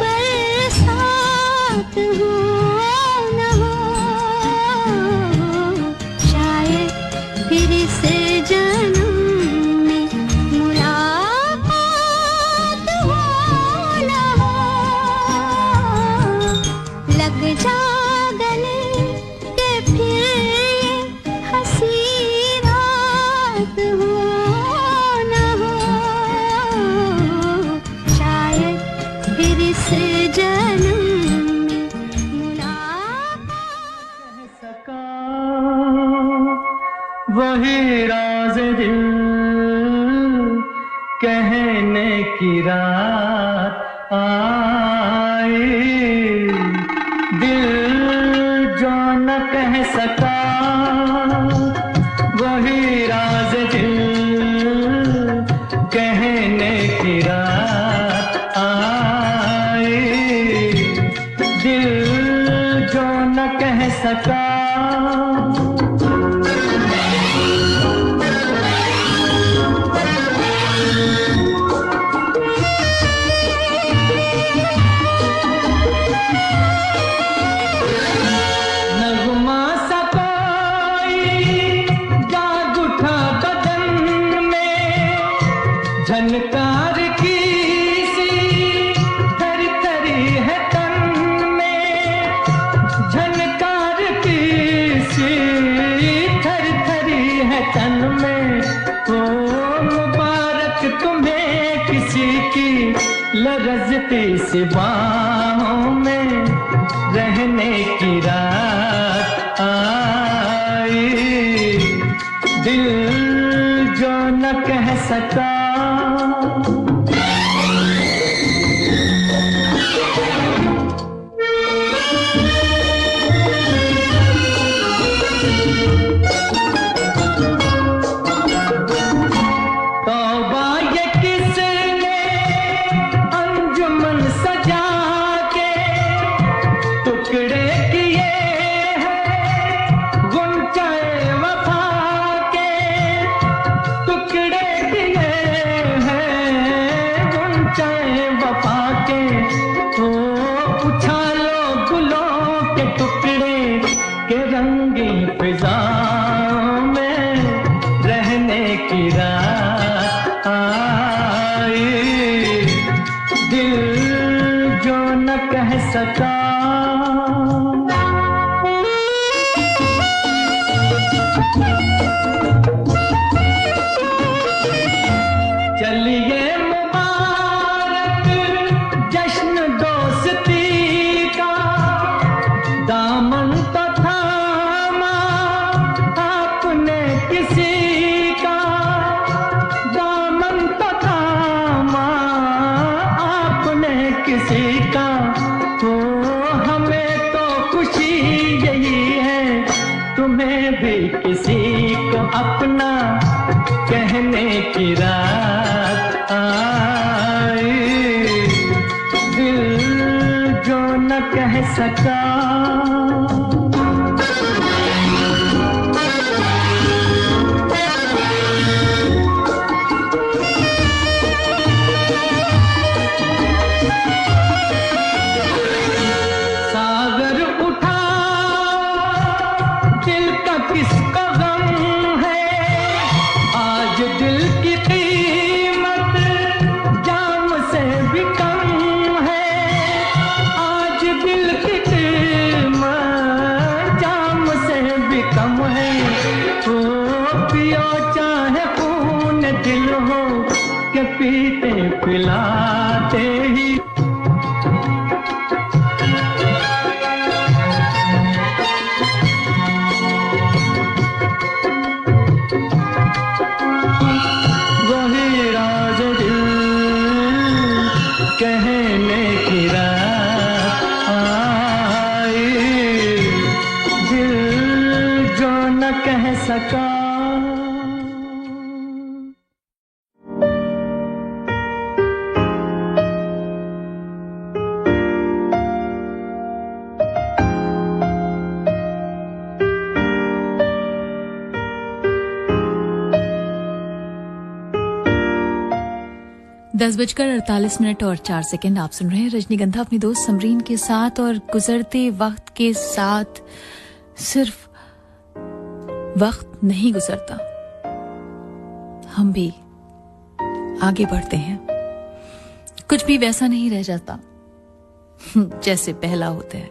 Speaker 2: बरसात हो न हो शायद फिर इस जन्म में मुलाकात हो न हो लग जा गले के फिर ये हंसी रात हो न हो शायद फिर इस जन्म में मुलाकात
Speaker 1: सका वही राज दिल कहने की रात आई दिल जो न कह सका वही राज दिल कहने की रात आई दिल जो न कह सका नगमा सा कोई जाग उठा बदन में झनकार की सी थरी थरी है तन में झनकार की सी थरी थरी है तन में ओ मुबारक तुम्हें किसी की लरजती सी बाहों में रहने की रात आई दिल जो न कह सका तौबा ये किसने अंजुमन सजा के टुकड़े किए हैं गुंचाए वफा के टुकड़े किए हैं की रात आई, दिल जो न कह सका। चलिए मुबारक जश्न दोस्ती का, दामन तो थामा आपने किसी का, दामन तो थामा आपने किसी का। तो हमें तो खुशी यही है, तुम्हें भी किसी को अपना कहने की रात आई, दिल जो न कह सका। सागर उठा दिल का किसका गम है, आज दिल की कीमत जाम से भी कम है, आज दिल की कीमत जाम से भी कम है। तो पियो चाहे खून दिल हो के पीते पिलाते ही। वही राज दिल कहने की रात आई, दिल जो न कह सका।
Speaker 3: दस बजकर 48 मिनट और 4 सेकंड। आप सुन रहे हैं रजनीगंधा अपनी दोस्त समरीन के साथ, और गुजरते वक्त के साथ सिर्फ वक्त नहीं गुजरता, हम भी आगे बढ़ते हैं। कुछ भी वैसा नहीं रह जाता जैसे पहला होता है।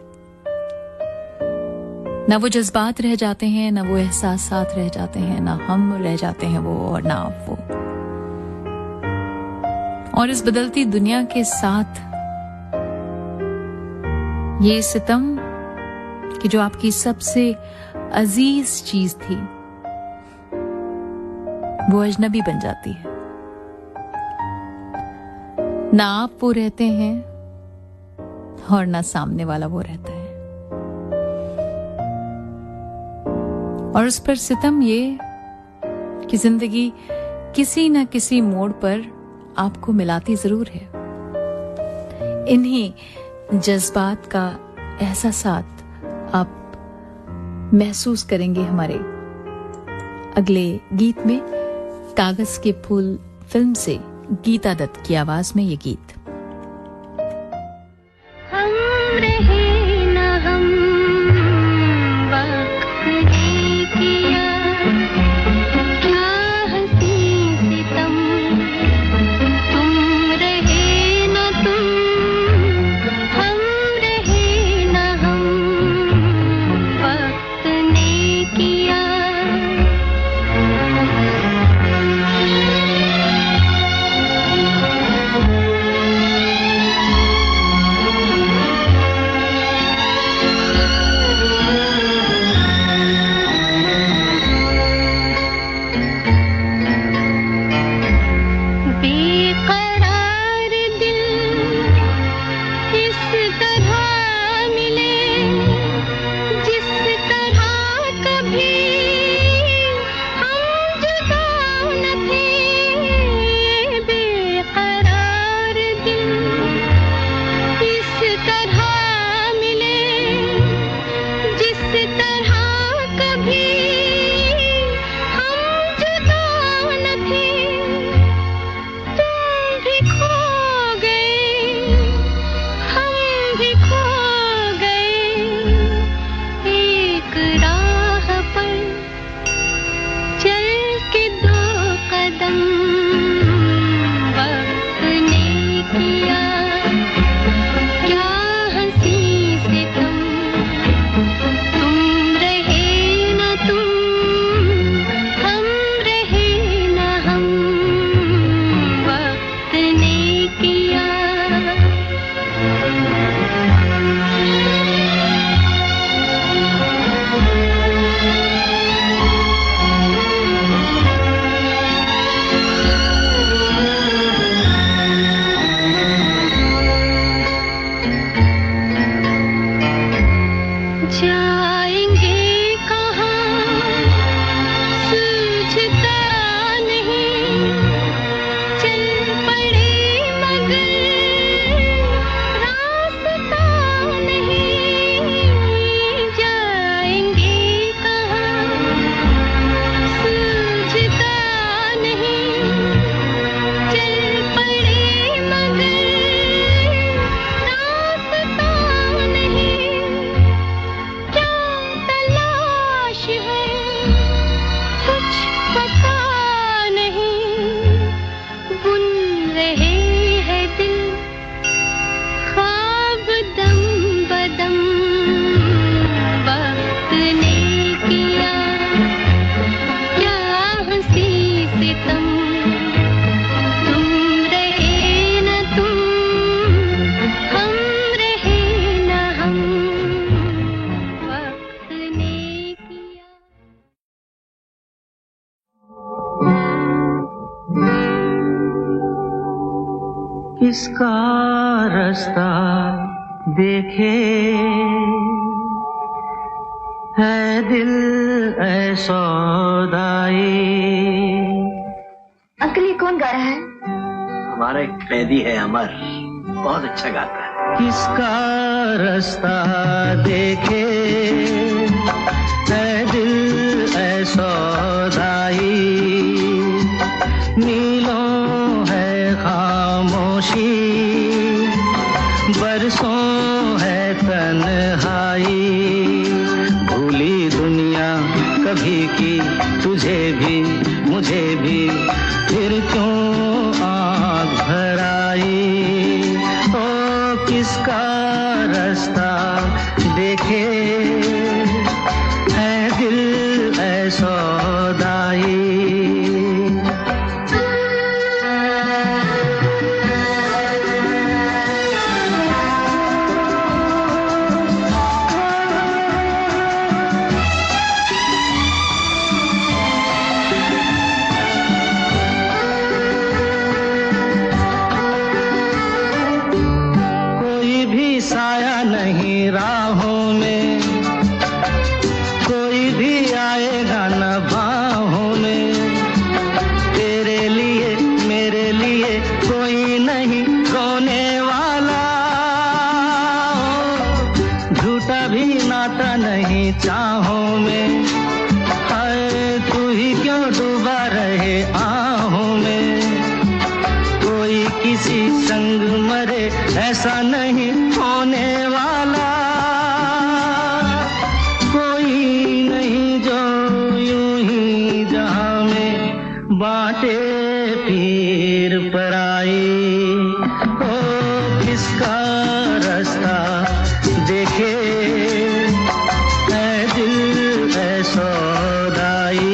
Speaker 3: ना वो जज्बात रह जाते हैं, ना वो एहसासात रह जाते हैं, ना हम रह जाते हैं वो, और ना आप वो। और इस बदलती दुनिया के साथ ये सितम कि जो आपकी सबसे अजीज चीज थी वो अजनबी बन जाती है। ना आप वो रहते हैं और ना सामने वाला वो रहता है। और उस पर सितम ये कि जिंदगी किसी न किसी मोड़ पर आपको मिलाती जरूर है। इन्हीं जज्बात का एहसासात आप महसूस करेंगे हमारे अगले गीत में। कागज के फूल फिल्म से गीता दत्त की आवाज में ये गीत।
Speaker 2: किया
Speaker 1: इसका रास्ता देखे है दिल ऐ सौदाई।
Speaker 7: अंकल ये कौन गा रहा है?
Speaker 8: हमारा एक कैदी है अमर, बहुत अच्छा गाता है।
Speaker 1: किसका रास्ता देखे है दिल ऐ सौदाई। मीलों है खामोशी, बरसों है तन्हाई। भूली दुनिया कभी की तुझे भी मुझे भी, फिर क्यों आँख भर आई। ओ किसका रास्ता देखे है दिल ऐ सौदाई। साया नहीं राहों में, कोई भी आएगा न बाहों में। तेरे लिए मेरे लिए कोई नहीं रोने वाला। झूठा भी नाता नहीं चाहों में। हाय तू ही क्यों डूबा रहे आहों में। कोई किसी संग मरे ऐसा नहीं होने वाला। कोई नहीं जो यूं ही जहां में बांटे पीर पराई। ओ किसका रास्ता देखे है दिल ऐ सौदाई।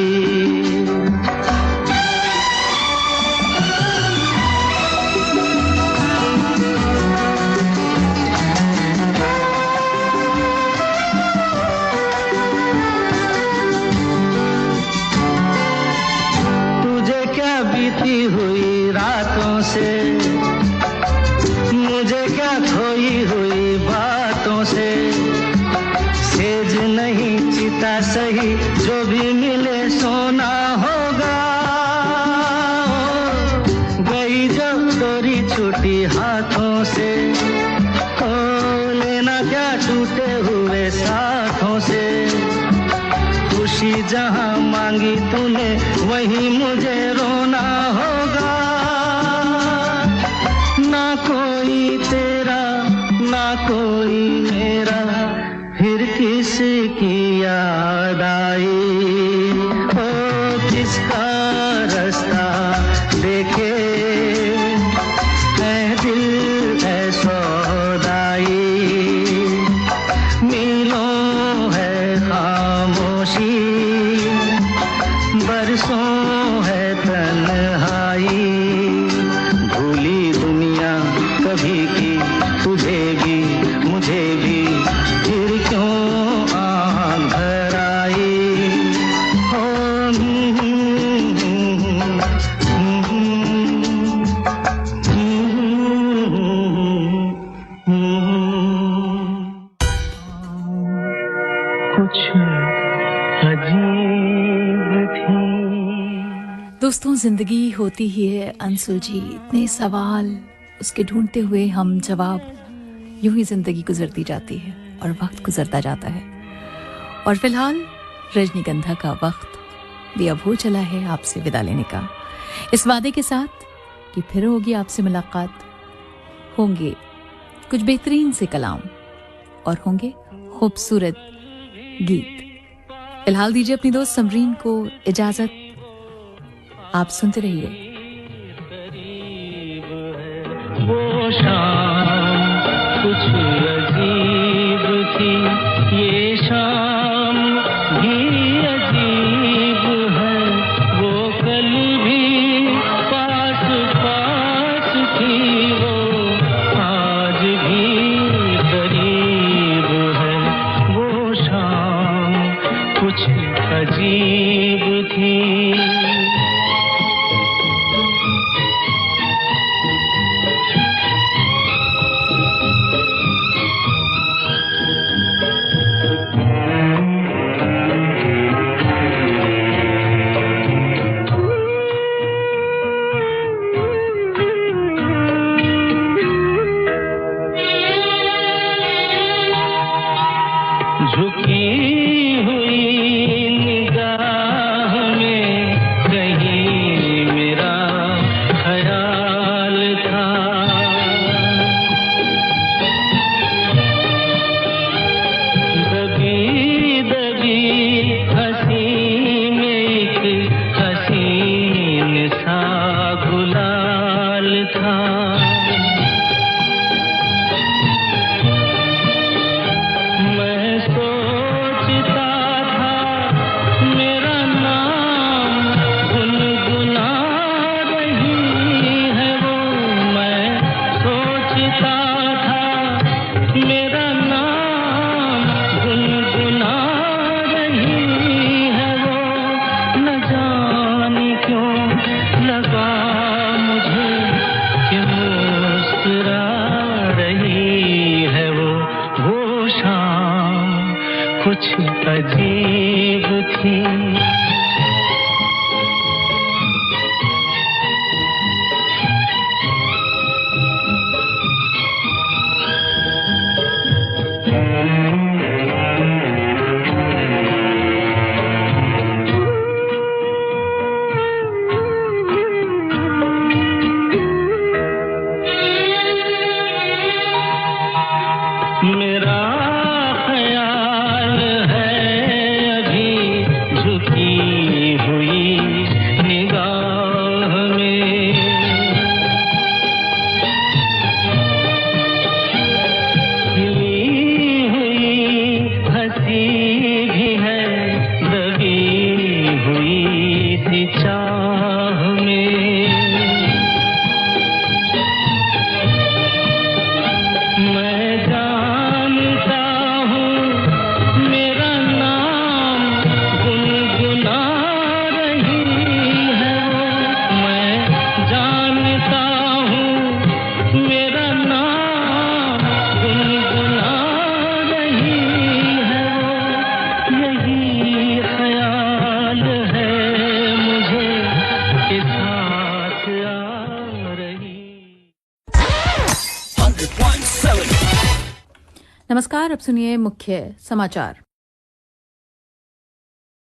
Speaker 1: बीती हुई रातों से, मुझे क्या खोई हुई बातों से। सेज नहीं चिता सही, जो भी मिले सोना होगा। गई जो डोरी छूटी हाथों से, ओ लेना क्या टूटे हुए साथों से। खुशी जहां मांगी तूने वहीं मुझे रोना होगा। ना कोई तेरा ना कोई मेरा, फिर किसकी याद आई। ओ किसका रास्ता देखे है दिल ऐ सौदाई। मीलों है खामोशी, बरसों है तन्हाई। भूली दुनिया कभी की तुझे भी मुझे भी, फिर क्यों आँख भर आई। हो कुछ अजीब थी।
Speaker 3: दोस्तों, जिंदगी होती ही है अनसुलझी, इतने सवाल, उसके ढूंढते हुए हम जवाब। यूं ही जिंदगी गुजरती जाती है और वक्त गुजरता जाता है। और फिलहाल रजनीगंधा का वक्त भी अब हो चला है आपसे विदा लेने का, इस वादे के साथ कि फिर होगी आपसे मुलाकात। होंगे कुछ बेहतरीन से कलाम और होंगे खूबसूरत गीत। फिलहाल दीजिए अपनी दोस्त समरीन को इजाजत। आप सुनते रहिए।
Speaker 1: वो शाम कुछ अजीब थी, ये शाम भी अजीब है। वो कल भी पास पास थी, वो आज भी करीब है। वो शाम कुछ अजीब थी। था। मैं सोचता था मेरा नाम गुनगुना रही है वो। मैं सोचता था मेरा नाम गुनगुना रही है वो। न जाने क्यों लगा मुझे कि मुस्कुरा रही है वो शाम कुछ अजीब थी। मेरा ख्याल है अभी झुकी हुई निगाह में। खिली हुई हंसी भी है दबी हुई सी चाह में। मैं जानता हूँ मेरा नाम गुनगुना रही है वो। मैं जानता हूँ मेरा नाम गुनगुना रही है वो। यही ख्याल है मुझे कि साथ आ रही।
Speaker 3: नमस्कार, अब सुनिए मुख्य समाचार।